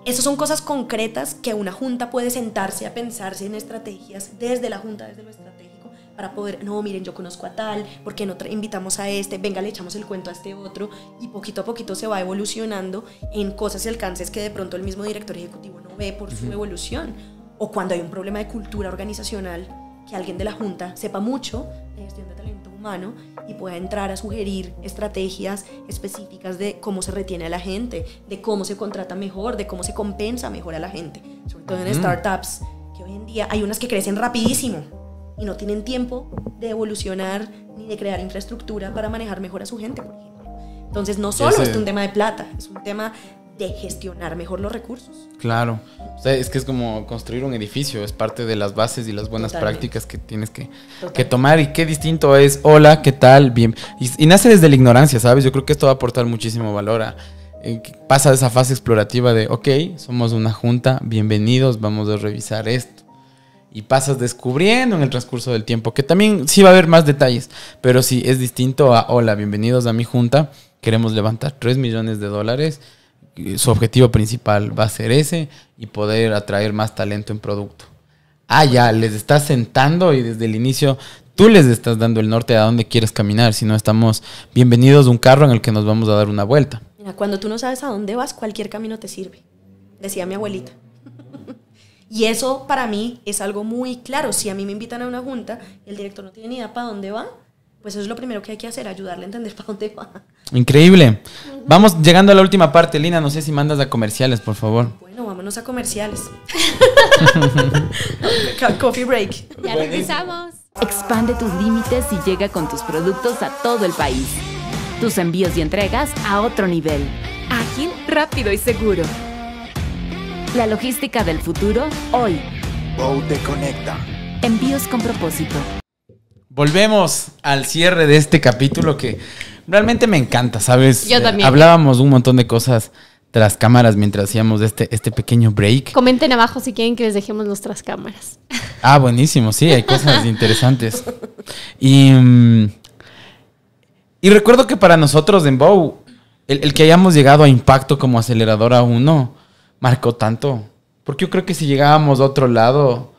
[SPEAKER 2] esas son cosas concretas que una junta puede sentarse a pensarse en estrategias desde la junta, desde lo estratégico, para poder, no, miren, yo conozco a tal, ¿por qué no invitamos a este? Venga, le echamos el cuento a este otro, y poquito a poquito se va evolucionando en cosas y alcances que de pronto el mismo director ejecutivo no ve por su evolución. O cuando hay un problema de cultura organizacional, que alguien de la junta sepa mucho de gestión de talento humano y pueda entrar a sugerir estrategias específicas de cómo se retiene a la gente, de cómo se contrata mejor, de cómo se compensa mejor a la gente. Sobre todo en startups, que hoy en día hay unas que crecen rapidísimo y no tienen tiempo de evolucionar ni de crear infraestructura para manejar mejor a su gente, por ejemplo. Entonces no solo es un tema de plata, es un tema de gestionar mejor los recursos.
[SPEAKER 4] Claro. O sea, es que es como construir un edificio, es parte de las bases y las buenas
[SPEAKER 2] Totalmente.
[SPEAKER 4] prácticas que tienes que tomar. Y qué distinto es, hola, ¿qué tal? Bien. Y nace desde la ignorancia, ¿sabes? Yo creo que esto va a aportar muchísimo valor a... pasa de esa fase explorativa de, ok, somos una junta, bienvenidos, vamos a revisar esto. Y pasas descubriendo en el transcurso del tiempo, que también sí va a haber más detalles, pero sí es distinto a, hola, bienvenidos a mi junta, queremos levantar $3 millones, su objetivo principal va a ser ese y poder atraer más talento en producto. Ah, ya, les estás sentando y desde el inicio tú les estás dando el norte a dónde quieres caminar, si no estamos bienvenidos a un carro en el que nos vamos a dar una vuelta.
[SPEAKER 2] Mira, cuando tú no sabes a dónde vas, cualquier camino te sirve, decía mi abuelita. Y eso para mí es algo muy claro. Si a mí me invitan a una junta y el director no tiene ni idea para dónde va, pues eso es lo primero que hay que hacer, ayudarle a entender para dónde va.
[SPEAKER 4] Increíble. Vamos llegando a la última parte, Lina. No sé si mandas a comerciales, por favor.
[SPEAKER 2] Bueno, vámonos a comerciales. Coffee break.
[SPEAKER 5] Ya regresamos.
[SPEAKER 6] Expande tus límites y llega con tus productos a todo el país. Tus envíos y entregas a otro nivel. Ágil, rápido y seguro. La logística del futuro, hoy.
[SPEAKER 3] Bow te conecta.
[SPEAKER 6] Envíos con propósito.
[SPEAKER 4] Volvemos al cierre de este capítulo que realmente me encanta, ¿sabes?
[SPEAKER 5] Yo también.
[SPEAKER 4] Hablábamos un montón de cosas tras cámaras mientras hacíamos este pequeño break.
[SPEAKER 5] Comenten abajo si quieren que les dejemos nuestras cámaras.
[SPEAKER 4] Ah, buenísimo, sí, hay cosas interesantes. Y recuerdo que para nosotros en Bow, el que hayamos llegado a Impacto como aceleradora 1 marcó tanto. Porque yo creo que si llegábamos a otro lado,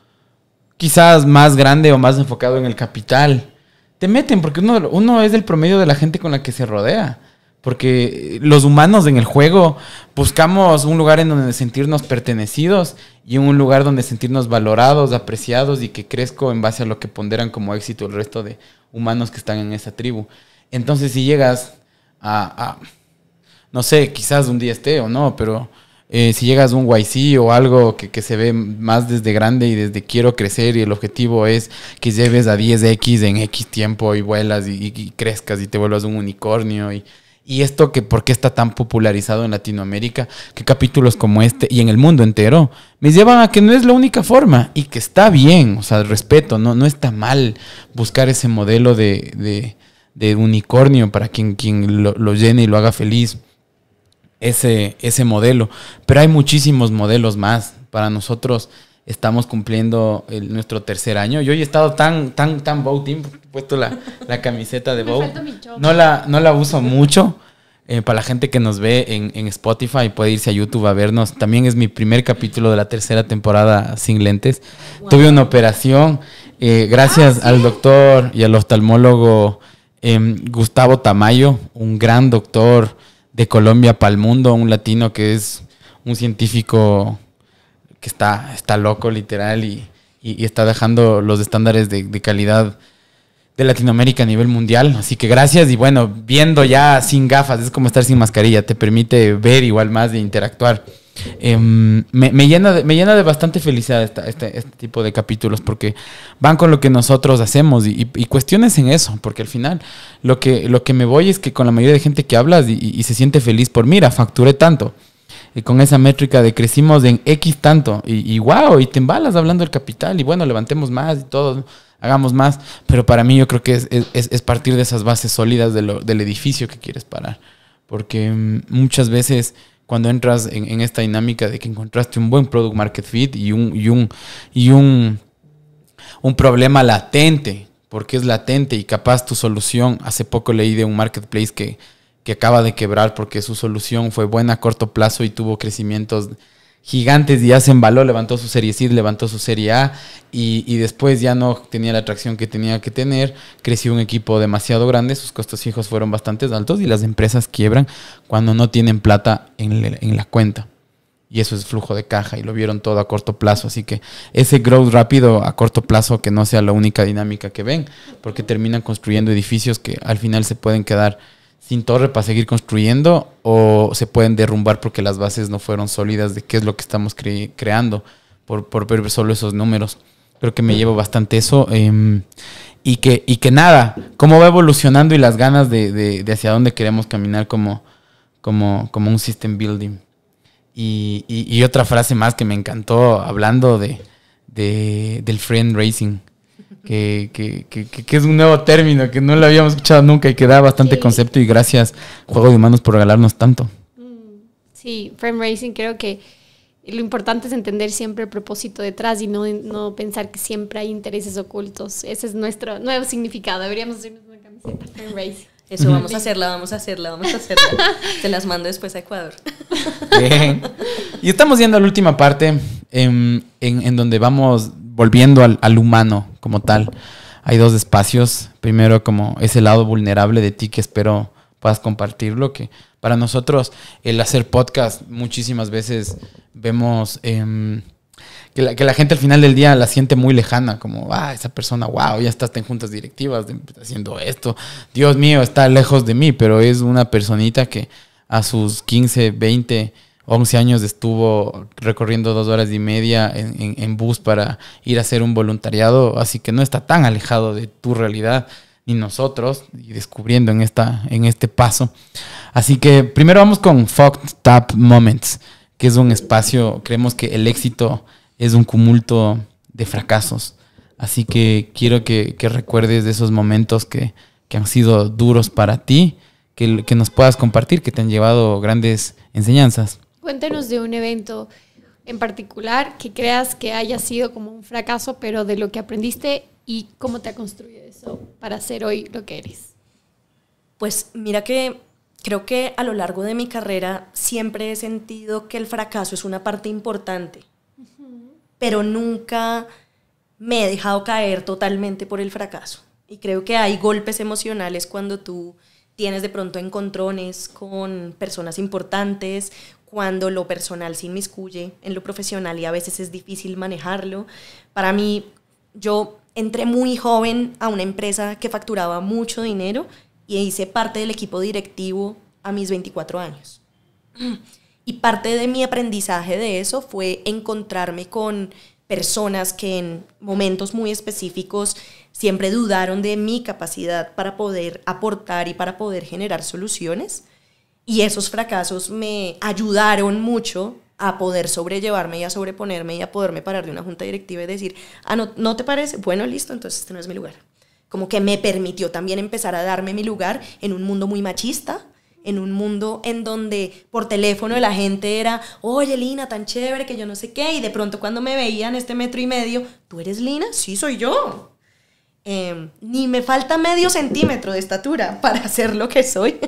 [SPEAKER 4] quizás más grande o más enfocado en el capital, te meten porque uno es el promedio de la gente con la que se rodea. Porque los humanos en el juego buscamos un lugar en donde sentirnos pertenecidos y un lugar donde sentirnos valorados, apreciados y que crezco en base a lo que ponderan como éxito el resto de humanos que están en esa tribu. Entonces si llegas a no sé, quizás un día esté o no, pero si llegas a un YC o algo que se ve más desde grande y desde quiero crecer y el objetivo es que lleves a 10X en X tiempo y vuelas y crezcas y te vuelvas un unicornio y Y esto que por qué está tan popularizado en Latinoamérica, que capítulos como este y en el mundo entero me llevan a que no es la única forma y que está bien, o sea, respeto, no está mal buscar ese modelo de unicornio para quien lo llene y lo haga feliz, ese modelo. Pero hay muchísimos modelos más. Para nosotros estamos cumpliendo nuestro 3er año. Yo hoy he estado tan Bow Team, he puesto la camiseta de Bow. No la uso mucho. Para la gente que nos ve en Spotify, puede irse a YouTube a vernos. También es mi primer capítulo de la 3ª temporada sin lentes. Wow. Tuve una operación. Gracias al doctor y al oftalmólogo Gustavo Tamayo, un gran doctor de Colombia para el mundo, un latino que es un científico que está loco literal y está dejando los estándares de calidad de Latinoamérica a nivel mundial. Así que gracias. Y bueno, viendo ya sin gafas, es como estar sin mascarilla, te permite ver igual más e interactuar. Me llena de bastante felicidad este tipo de capítulos, porque van con lo que nosotros hacemos y cuestiones en eso, porque al final lo que me voy es que con la mayoría de gente que hablas y se siente feliz por, mira, facturé tanto, y con esa métrica de crecimos en X tanto, y wow, y te embalas hablando del capital, y bueno, levantemos más y todo, hagamos más. Pero para mí yo creo que es partir de esas bases sólidas del edificio que quieres parar, porque muchas veces cuando entras en esta dinámica de que encontraste un buen product market fit y un problema latente, porque es latente y capaz tu solución, hace poco leí de un marketplace que acaba de quebrar porque su solución fue buena a corto plazo y tuvo crecimientos gigantes y ya se embaló, levantó su serie C, levantó su serie A y después ya no tenía la atracción que tenía que tener, creció un equipo demasiado grande, sus costos fijos fueron bastante altos y las empresas quiebran cuando no tienen plata en la cuenta. Y eso es flujo de caja y lo vieron todo a corto plazo. Así que ese growth rápido a corto plazo que no sea la única dinámica que ven, porque terminan construyendo edificios que al final se pueden quedar sin torre para seguir construyendo o se pueden derrumbar porque las bases no fueron sólidas de qué es lo que estamos creando por ver solo esos números. Creo que me llevo bastante eso y que nada, cómo va evolucionando y las ganas de hacia dónde queremos caminar como un system building. Y otra frase más que me encantó hablando del friend racing. Que es un nuevo término que no lo habíamos escuchado nunca y que da bastante concepto, y gracias Juego de Humanos por regalarnos tanto.
[SPEAKER 5] Sí, frame racing, creo que lo importante es entender siempre el propósito detrás y no pensar que siempre hay intereses ocultos. Ese es nuestro nuevo significado. Deberíamos hacernos una camiseta, frame racing.
[SPEAKER 2] Eso, vamos a hacerla. Te las mando después a Ecuador.
[SPEAKER 4] Bien. Y estamos yendo a la última parte en donde vamos volviendo al humano como tal. Hay 2 espacios. Primero, como ese lado vulnerable de ti que espero puedas compartirlo, que para nosotros el hacer podcast muchísimas veces vemos que la gente al final del día la siente muy lejana, como, esa persona, wow, ya está en juntas directivas haciendo esto, Dios mío, está lejos de mí, pero es una personita que a sus 15, 20, 11 años estuvo recorriendo 2 horas y media en bus para ir a hacer un voluntariado, así que no está tan alejado de tu realidad ni nosotros, y descubriendo en este paso. Así que primero vamos con Fucked Up Moments, que es un espacio, creemos que el éxito es un cúmulo de fracasos. Así que quiero que recuerdes de esos momentos que han sido duros para ti, que nos puedas compartir, que te han llevado grandes enseñanzas.
[SPEAKER 5] Cuéntanos de un evento en particular que creas que haya sido como un fracaso, pero de lo que aprendiste y cómo te ha construido eso para ser hoy lo que eres.
[SPEAKER 2] Pues mira que creo que a lo largo de mi carrera siempre he sentido que el fracaso es una parte importante, pero nunca me he dejado caer totalmente por el fracaso. Y creo que hay golpes emocionales cuando tú tienes de pronto encontrones con personas importantes, cuando lo personal se inmiscuye en lo profesional y a veces es difícil manejarlo. Para mí, yo entré muy joven a una empresa que facturaba mucho dinero y hice parte del equipo directivo a mis 24 años. Y parte de mi aprendizaje de eso fue encontrarme con personas que en momentos muy específicos siempre dudaron de mi capacidad para poder aportar y para poder generar soluciones. Y esos fracasos me ayudaron mucho a poder sobrellevarme y a sobreponerme y a poderme parar de una junta directiva y decir, ¿no te parece? Bueno, listo, entonces este no es mi lugar. Como que me permitió también empezar a darme mi lugar en un mundo muy machista, en un mundo en donde por teléfono la gente era, oye, Lina, tan chévere, que yo no sé qué, y de pronto cuando me veían 1,5 metros, ¿tú eres Lina? Sí, soy yo. Ni me falta medio centímetro de estatura para ser lo que soy.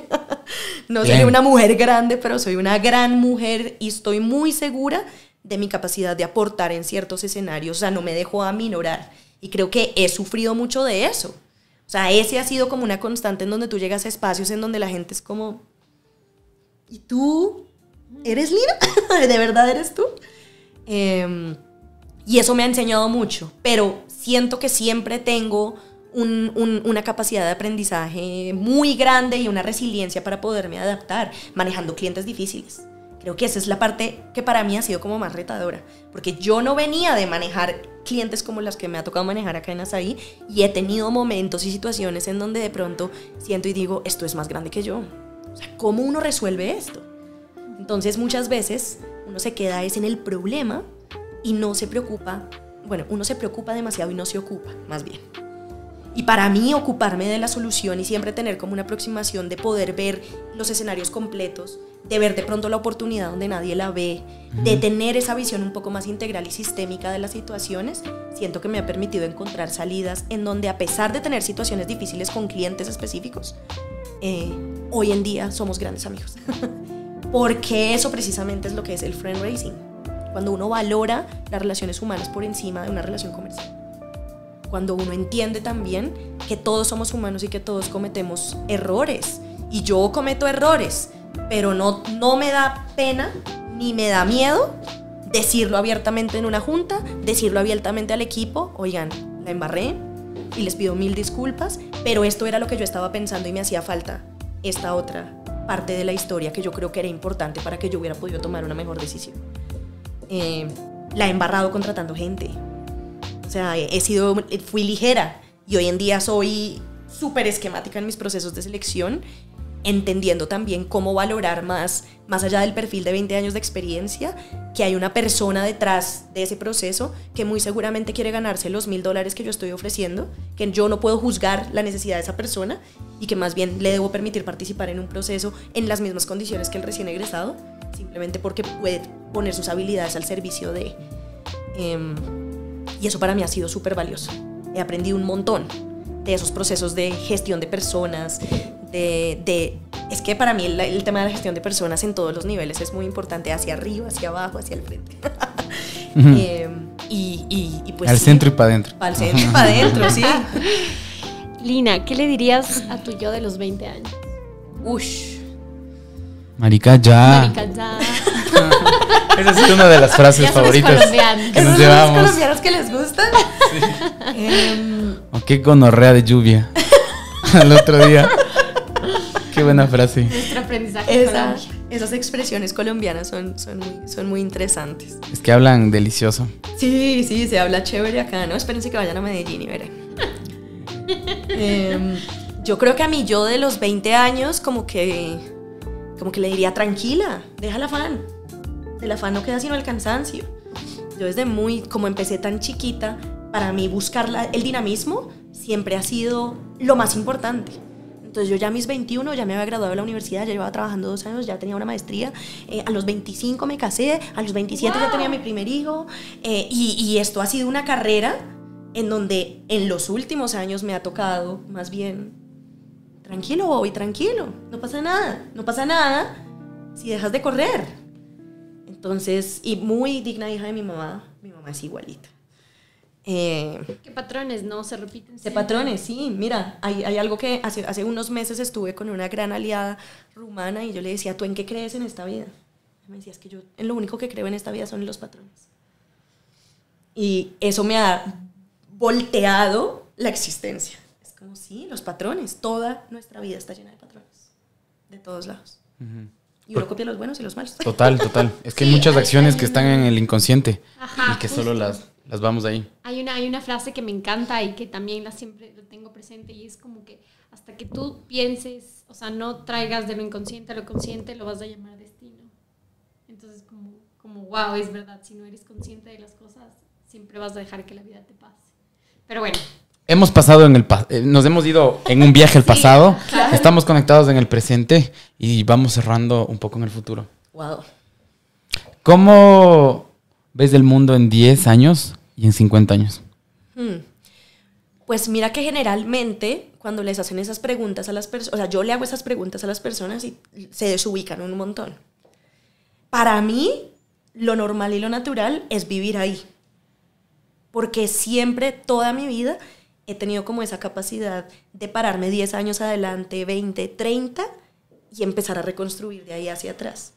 [SPEAKER 2] No soy una mujer grande, pero soy una gran mujer y estoy muy segura de mi capacidad de aportar en ciertos escenarios. O sea, no me dejo aminorar. Y creo que he sufrido mucho de eso. O sea, ese ha sido como una constante en donde tú llegas a espacios en donde la gente es como, ¿y tú eres Lina? ¿De verdad eres tú? Y eso me ha enseñado mucho, pero siento que siempre tengo una capacidad de aprendizaje muy grande y una resiliencia para poderme adaptar, manejando clientes difíciles. Creo que esa es la parte que para mí ha sido como más retadora, porque yo no venía de manejar clientes como las que me ha tocado manejar acá en Asaí, y he tenido momentos y situaciones en donde de pronto siento y digo, esto es más grande que yo. O sea, ¿cómo uno resuelve esto? Entonces muchas veces uno se queda en el problema y no se preocupa, bueno, uno se preocupa demasiado y no se ocupa, más bien. Y para mí ocuparme de la solución y siempre tener como una aproximación de poder ver los escenarios completos, de ver de pronto la oportunidad donde nadie la ve, de tener esa visión un poco más integral y sistémica de las situaciones, siento que me ha permitido encontrar salidas en donde, a pesar de tener situaciones difíciles con clientes específicos, hoy en día somos grandes amigos. Porque eso precisamente es lo que es el friend raising. Cuando uno valora las relaciones humanas por encima de una relación comercial. Cuando uno entiende también que todos somos humanos y que todos cometemos errores. Y yo cometo errores, pero no me da pena ni me da miedo decirlo abiertamente en una junta, decirlo abiertamente al equipo, oigan, la embarré y les pido 1000 disculpas, pero esto era lo que yo estaba pensando y me hacía falta esta otra parte de la historia que yo creo que era importante para que yo hubiera podido tomar una mejor decisión. La he embarrado contratando gente. O sea, fui ligera y hoy en día soy súper esquemática en mis procesos de selección, entendiendo también cómo valorar más allá del perfil de 20 años de experiencia, que hay una persona detrás de ese proceso que muy seguramente quiere ganarse los $1000 que yo estoy ofreciendo, que yo no puedo juzgar la necesidad de esa persona y que más bien le debo permitir participar en un proceso en las mismas condiciones que el recién egresado, simplemente porque puede poner sus habilidades al servicio de... y eso para mí ha sido súper valioso. He aprendido un montón de esos procesos de gestión de personas, es que para mí el tema de la gestión de personas en todos los niveles es muy importante, hacia arriba, hacia abajo, hacia el frente. Y pues
[SPEAKER 4] al centro y para adentro.
[SPEAKER 2] Al centro y para adentro, sí.
[SPEAKER 5] Lina, ¿qué le dirías a tu yo de los 20 años?
[SPEAKER 2] Ush.
[SPEAKER 4] Marica, ya.
[SPEAKER 5] Marica, ya.
[SPEAKER 4] Esa es una de las frases favoritas que nos llevamos.
[SPEAKER 2] ¿Esos colombianos que les gustan? Sí.
[SPEAKER 4] O qué gonorrea de lluvia. Al otro día. Qué buena frase.
[SPEAKER 5] Nuestro aprendizaje.
[SPEAKER 2] Esas expresiones colombianas son muy interesantes.
[SPEAKER 4] Es que hablan delicioso.
[SPEAKER 2] Sí, se habla chévere acá, ¿no? Espérense que vayan a Medellín y verán. Yo creo que a mí yo de los 20 años como que le diría, tranquila, deja el afán. Del afán no queda sino el cansancio. Yo desde como empecé tan chiquita, para mí buscar el dinamismo siempre ha sido lo más importante. Entonces yo ya a mis 21 ya me había graduado de la universidad, ya llevaba trabajando 2 años, ya tenía una maestría, a los 25 me casé, a los 27 ya tenía mi primer hijo, y esto ha sido una carrera en donde en los últimos años me ha tocado más bien, tranquilo Bobby, tranquilo, no pasa nada si dejas de correr. Entonces, y muy digna hija de mi mamá es igualita.
[SPEAKER 5] ¿Qué patrones no se repiten?
[SPEAKER 2] De patrones, sí. Mira, hay algo que hace unos meses estuve con una gran aliada rumana y yo le decía, ¿tú en qué crees en esta vida? Y me decía, es que yo en lo único que creo en esta vida son los patrones. Y eso me ha volteado la existencia. Es como, sí, los patrones. Toda nuestra vida está llena de patrones. De todos lados. Uh-huh. Y uno copia los buenos y los malos.
[SPEAKER 4] Total. Es que hay muchas acciones que están en el inconsciente. Ajá, y que solo las las vamos ahí.
[SPEAKER 5] Hay una frase que me encanta y que también siempre lo tengo presente, y es como que hasta que tú pienses, o sea, no traigas de lo inconsciente a lo consciente, lo vas a llamar destino. Entonces, como wow, es verdad, si no eres consciente de las cosas, siempre vas a dejar que la vida te pase. Pero bueno.
[SPEAKER 4] Hemos pasado nos hemos ido en un viaje al pasado,
[SPEAKER 5] claro.
[SPEAKER 4] Estamos conectados en el presente y vamos cerrando un poco en el futuro.
[SPEAKER 2] Wow.
[SPEAKER 4] ¿Cómo ves el mundo en 10 años y en 50 años?
[SPEAKER 2] Pues mira que generalmente cuando les hacen esas preguntas a las personas, o sea, yo le hago esas preguntas a las personas y se desubican un montón. Para mí, lo normal y lo natural es vivir ahí. Porque siempre, toda mi vida, he tenido como esa capacidad de pararme 10 años adelante, 20, 30 y empezar a reconstruir de ahí hacia atrás.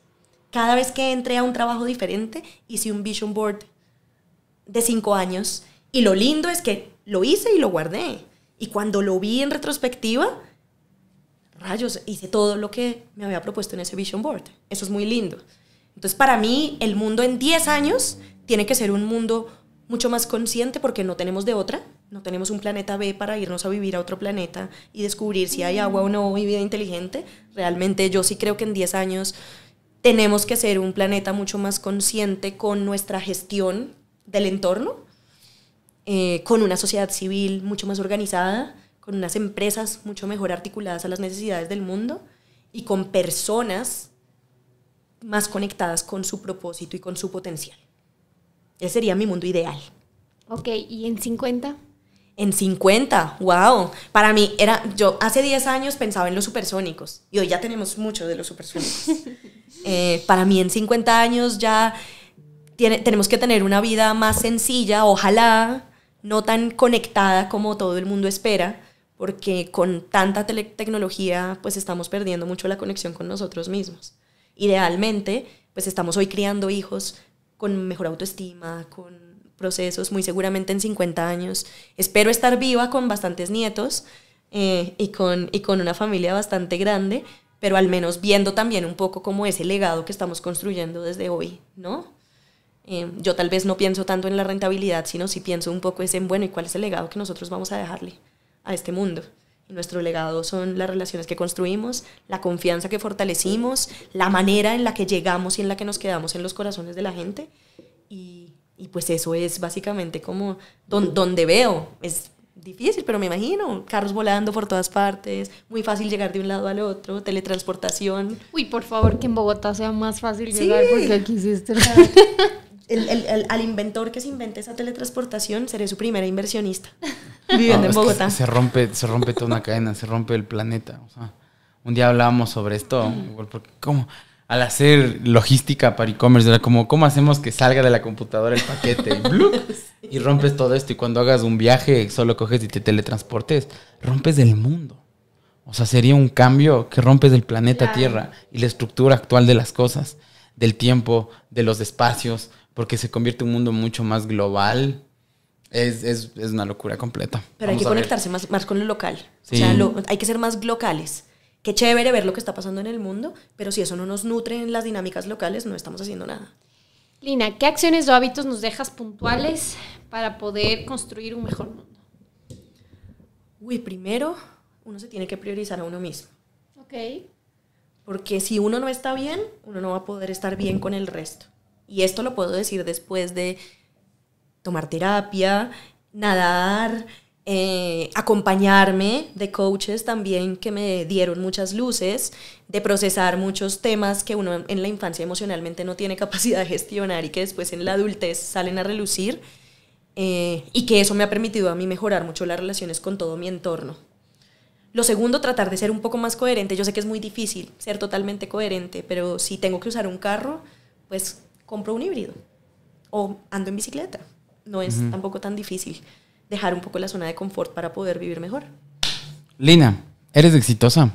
[SPEAKER 2] Cada vez que entré a un trabajo diferente, hice un vision board de 5 años y lo lindo es que lo hice y lo guardé. Y cuando lo vi en retrospectiva, rayos, hice todo lo que me había propuesto en ese vision board. Eso es muy lindo. Entonces, para mí, el mundo en 10 años tiene que ser un mundo mucho más consciente porque no tenemos de otra. No tenemos un planeta B para irnos a vivir a otro planeta y descubrir si hay agua o no y vida inteligente. Realmente yo sí creo que en 10 años tenemos que ser un planeta mucho más consciente con nuestra gestión del entorno, con una sociedad civil mucho más organizada, con unas empresas mucho mejor articuladas a las necesidades del mundo y con personas más conectadas con su propósito y con su potencial. Ese sería mi mundo ideal.
[SPEAKER 5] Ok, ¿y en 50?
[SPEAKER 2] En 50, wow. Para mí, yo hace 10 años pensaba en los supersónicos y hoy ya tenemos mucho de los supersónicos. Para mí en 50 años ya tenemos que tener una vida más sencilla, ojalá no tan conectada como todo el mundo espera, porque con tanta tecnología pues estamos perdiendo mucho la conexión con nosotros mismos. Idealmente, pues estamos hoy criando hijos con mejor autoestima, con procesos, muy seguramente en 50 años. Espero estar viva con bastantes nietos y con una familia bastante grande, pero al menos viendo también un poco como ese legado que estamos construyendo desde hoy, ¿no? Yo tal vez no pienso tanto en la rentabilidad, sino sí pienso un poco en, bueno, ¿y cuál es el legado que nosotros vamos a dejarle a este mundo? Y nuestro legado son las relaciones que construimos, la confianza que fortalecimos, la manera en la que llegamos y en la que nos quedamos en los corazones de la gente. Y pues eso es básicamente como donde veo. Es difícil, pero me imagino. Carros volando por todas partes, muy fácil llegar de un lado al otro, teletransportación.
[SPEAKER 5] Uy, por favor, que en Bogotá sea más fácil llegar, porque aquí sí está...
[SPEAKER 2] Al inventor que se invente esa teletransportación, seré su primera inversionista viviendo en Bogotá.
[SPEAKER 4] Se rompe toda una cadena, se rompe el planeta. O sea, un día hablábamos sobre esto, porque ¿cómo? Al hacer logística para e-commerce, era como, ¿cómo hacemos que salga de la computadora el paquete? Y, ¡blup! Y rompes todo esto. Y cuando hagas un viaje, solo coges y te teletransportes, rompes el mundo. O sea, sería un cambio que rompes el planeta Tierra y la estructura actual de las cosas, del tiempo, de los espacios, porque se convierte en un mundo mucho más global. Es una locura completa.
[SPEAKER 2] Pero hay que conectarse más con lo local.
[SPEAKER 4] Sí.
[SPEAKER 2] O sea, hay que ser más locales. Qué chévere ver lo que está pasando en el mundo, pero si eso no nos nutre en las dinámicas locales, no estamos haciendo nada.
[SPEAKER 5] Lina, ¿qué acciones o hábitos nos dejas puntuales para poder construir un mejor mundo?
[SPEAKER 2] Primero, uno se tiene que priorizar a uno mismo.
[SPEAKER 5] Ok.
[SPEAKER 2] Porque si uno no está bien, uno no va a poder estar bien con el resto. Y esto lo puedo decir después de tomar terapia, nadar, acompañarme de coaches también que me dieron muchas luces, de procesar muchos temas que uno en la infancia emocionalmente no tiene capacidad de gestionar y que después en la adultez salen a relucir, y que eso me ha permitido a mí mejorar mucho las relaciones con todo mi entorno. Lo segundo, tratar de ser un poco más coherente. Yo sé que es muy difícil ser totalmente coherente, pero si tengo que usar un carro, pues compro un híbrido o ando en bicicleta. No es tampoco tan difícil dejar un poco la zona de confort para poder vivir mejor.
[SPEAKER 4] Lina, ¿eres exitosa?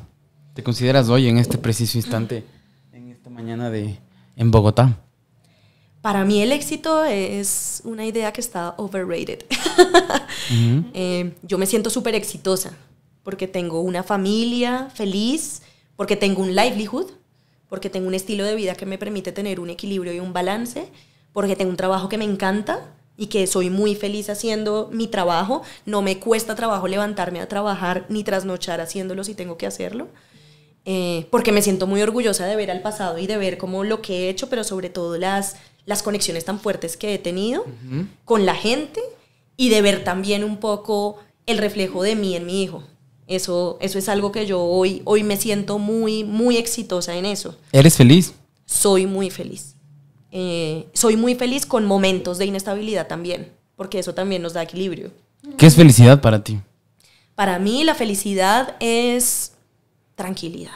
[SPEAKER 4] ¿Te consideras hoy, en este preciso instante, en esta mañana en Bogotá?
[SPEAKER 2] Para mí el éxito es una idea que está overrated. Yo me siento súper exitosa porque tengo una familia feliz, porque tengo un livelihood, porque tengo un estilo de vida que me permite tener un equilibrio y un balance, porque tengo un trabajo que me encanta, y que soy muy feliz haciendo mi trabajo. No me cuesta trabajo levantarme a trabajar ni trasnochar haciéndolo si tengo que hacerlo. Porque me siento muy orgullosa de ver al pasado y de ver como lo que he hecho, pero sobre todo las conexiones tan fuertes que he tenido con la gente y de ver también un poco el reflejo de mí en mi hijo. Eso es algo que yo hoy me siento muy, muy exitosa en eso.
[SPEAKER 4] ¿Eres feliz?
[SPEAKER 2] Soy muy feliz. Soy muy feliz con momentos de inestabilidad también, porque eso también nos da equilibrio.
[SPEAKER 4] ¿Qué es felicidad para ti?
[SPEAKER 2] Para mí la felicidad es tranquilidad.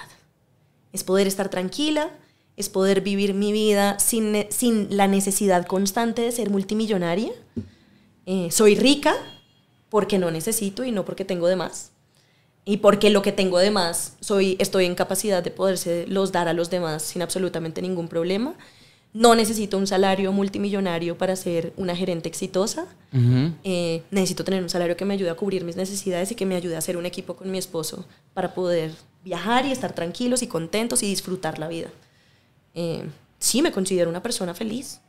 [SPEAKER 2] Es poder estar tranquila, es poder vivir mi vida sin la necesidad constante de ser multimillonaria. Soy rica porque no necesito y no porque tengo de más. Y porque lo que tengo de más, estoy en capacidad de podérselos dar a los demás sin absolutamente ningún problema. No necesito un salario multimillonario para ser una gerente exitosa. Necesito tener un salario que me ayude a cubrir mis necesidades y que me ayude a hacer un equipo con mi esposo para poder viajar y estar tranquilos y contentos y disfrutar la vida. Sí, me considero una persona feliz.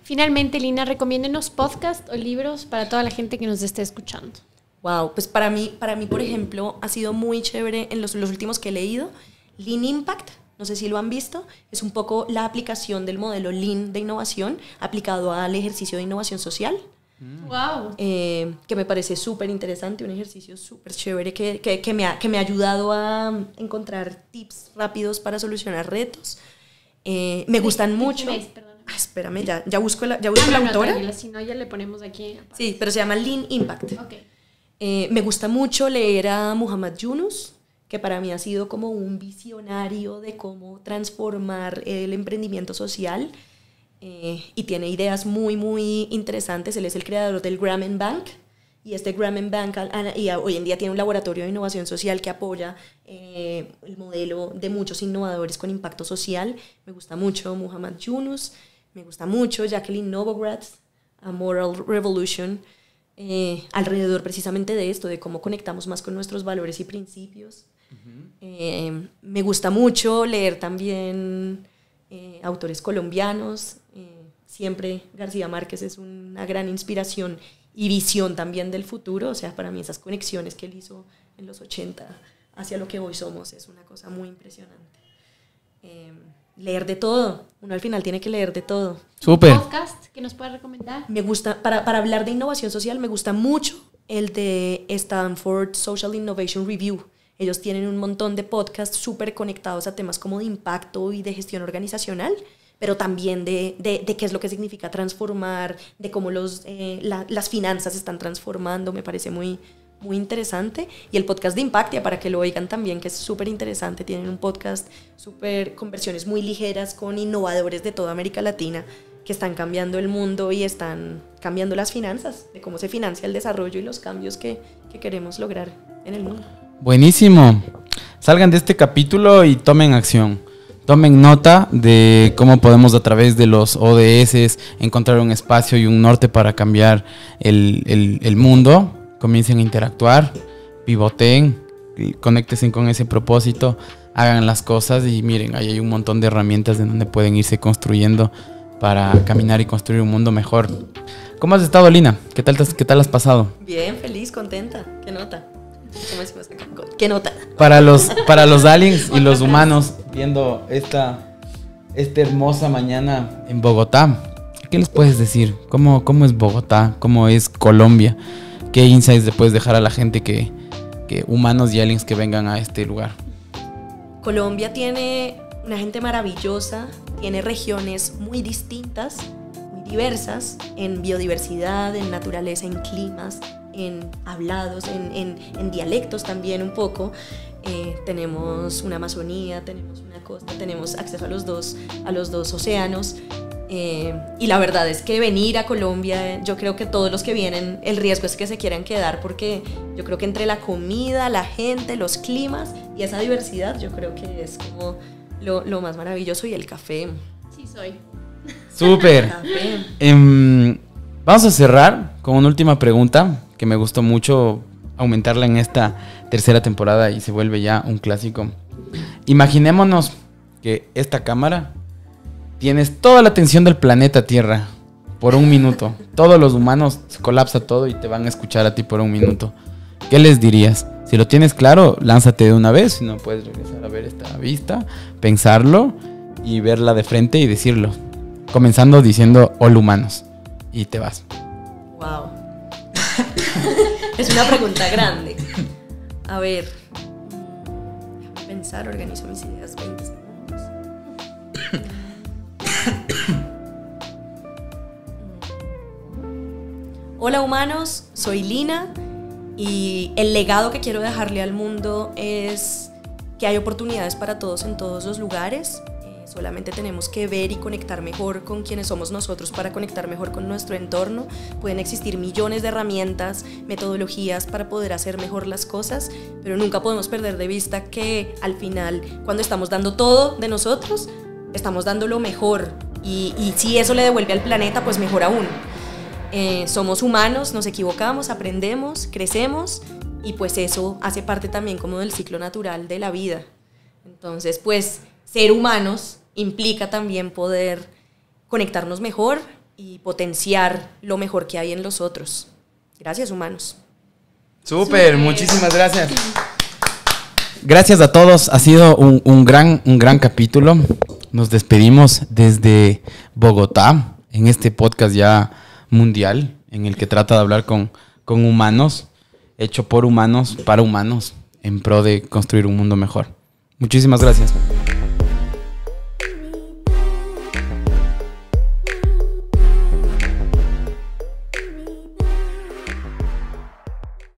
[SPEAKER 5] Finalmente, Lina, recomiéndenos podcast o libros para toda la gente que nos esté escuchando.
[SPEAKER 2] Wow, pues para mí, por ejemplo, ha sido muy chévere en los últimos que he leído. Lean Impact, no sé si lo han visto, es un poco la aplicación del modelo Lean de innovación aplicado al ejercicio de innovación social.
[SPEAKER 5] Wow.
[SPEAKER 2] Que me parece súper interesante, un ejercicio súper chévere que me ha ayudado a encontrar tips rápidos para solucionar retos. Me gustan mucho. Espérame, ya busco la autora.
[SPEAKER 5] Tranquila, si no, ya le ponemos aquí.
[SPEAKER 2] Sí, pero se llama Lean Impact.
[SPEAKER 5] Okay.
[SPEAKER 2] Me gusta mucho leer a Muhammad Yunus, que para mí ha sido como un visionario de cómo transformar el emprendimiento social. Y tiene ideas muy, muy interesantes. Él es el creador del Grameen Bank, y este Grameen Bank hoy en día tiene un laboratorio de innovación social que apoya el modelo de muchos innovadores con impacto social. Me gusta mucho Muhammad Yunus, me gusta mucho Jacqueline Novogratz, A Moral Revolution, alrededor precisamente de esto, de cómo conectamos más con nuestros valores y principios. Me gusta mucho leer también autores colombianos. Siempre García Márquez es una gran inspiración y visión también del futuro. O sea, para mí esas conexiones que él hizo en los 80 hacia lo que hoy somos es una cosa muy impresionante. Leer de todo, uno al final tiene que leer de todo.
[SPEAKER 4] Súper.
[SPEAKER 5] ¿Podcast que nos puede recomendar?
[SPEAKER 2] Me gusta, para hablar de innovación social, me gusta mucho el de Stanford Social Innovation Review. Ellos tienen un montón de podcasts súper conectados a temas como de impacto y de gestión organizacional, pero también de qué es lo que significa transformar, de cómo las finanzas se están transformando. Me parece muy, muy interesante. Y el podcast de Impactia, para que lo oigan también, que es súper interesante. Tienen un podcast con versiones muy ligeras, con innovadores de toda América Latina que están cambiando el mundo y están cambiando las finanzas, de cómo se financia el desarrollo y los cambios que queremos lograr en el mundo.
[SPEAKER 4] Buenísimo. Salgan de este capítulo y tomen acción. Tomen nota de cómo podemos a través de los ODS encontrar un espacio y un norte para cambiar el mundo. Comiencen a interactuar, pivoteen, conéctense con ese propósito, hagan las cosas y miren, ahí hay un montón de herramientas de donde pueden irse construyendo para caminar y construir un mundo mejor. ¿Cómo has estado, Lina? ¿Qué tal has pasado?
[SPEAKER 2] Bien, feliz, contenta. ¿Qué nota? ¿Cómo decimos acá? ¿Qué nota?
[SPEAKER 4] Para los aliens y los humanos viendo esta hermosa mañana en Bogotá, ¿qué les puedes decir? ¿Cómo es Bogotá? ¿Cómo es Colombia? ¿Qué insights le puedes dejar a la gente que humanos y aliens que vengan a este lugar?
[SPEAKER 2] Colombia tiene una gente maravillosa, tiene regiones muy distintas, muy diversas en biodiversidad, en naturaleza, en climas, en hablados, en dialectos también un poco. Tenemos una Amazonía, tenemos una costa, tenemos acceso a los dos océanos. Y la verdad es que venir a Colombia, yo creo que todos los que vienen, el riesgo es que se quieran quedar, porque yo creo que entre la comida, la gente, los climas y esa diversidad, yo creo que es como lo más maravilloso. Y el café.
[SPEAKER 5] Sí, soy.
[SPEAKER 4] Súper. Vamos a cerrar con una última pregunta que me gustó mucho aumentarla en esta tercera temporada y se vuelve ya un clásico. Imaginémonos que esta cámara tienes toda la atención del planeta Tierra. por un minuto. Todos los humanos se colapsa todo y te van a escuchar a ti por un minuto. ¿Qué les dirías? Si lo tienes claro, lánzate de una vez. Si no, puedes regresar a ver esta vista, pensarlo y verla de frente y decirlo. Comenzando diciendo hola humanos. Y te vas.
[SPEAKER 2] Wow. Es una pregunta grande. A ver. Déjame pensar, organizo mis ideas 20 segundos. Hola humanos, soy Lina y el legado que quiero dejarle al mundo es que hay oportunidades para todos en todos los lugares. Solamente tenemos que ver y conectar mejor con quienes somos nosotros para conectar mejor con nuestro entorno. Pueden existir millones de herramientas, metodologías para poder hacer mejor las cosas, pero nunca podemos perder de vista que al final, cuando estamos dando todo de nosotros, estamos dando lo mejor. Y si eso le devuelve al planeta, pues mejor aún. Somos humanos, nos equivocamos, aprendemos, crecemos y pues eso hace parte también como del ciclo natural de la vida. Entonces, pues ser humanos implica también poder conectarnos mejor y potenciar lo mejor que hay en los otros. Gracias, humanos.
[SPEAKER 4] Súper, muchísimas gracias. Gracias a todos, ha sido un gran capítulo. Nos despedimos desde Bogotá en este podcast ya mundial en el que trata de hablar con humanos, hecho por humanos, para humanos, en pro de construir un mundo mejor. Muchísimas gracias.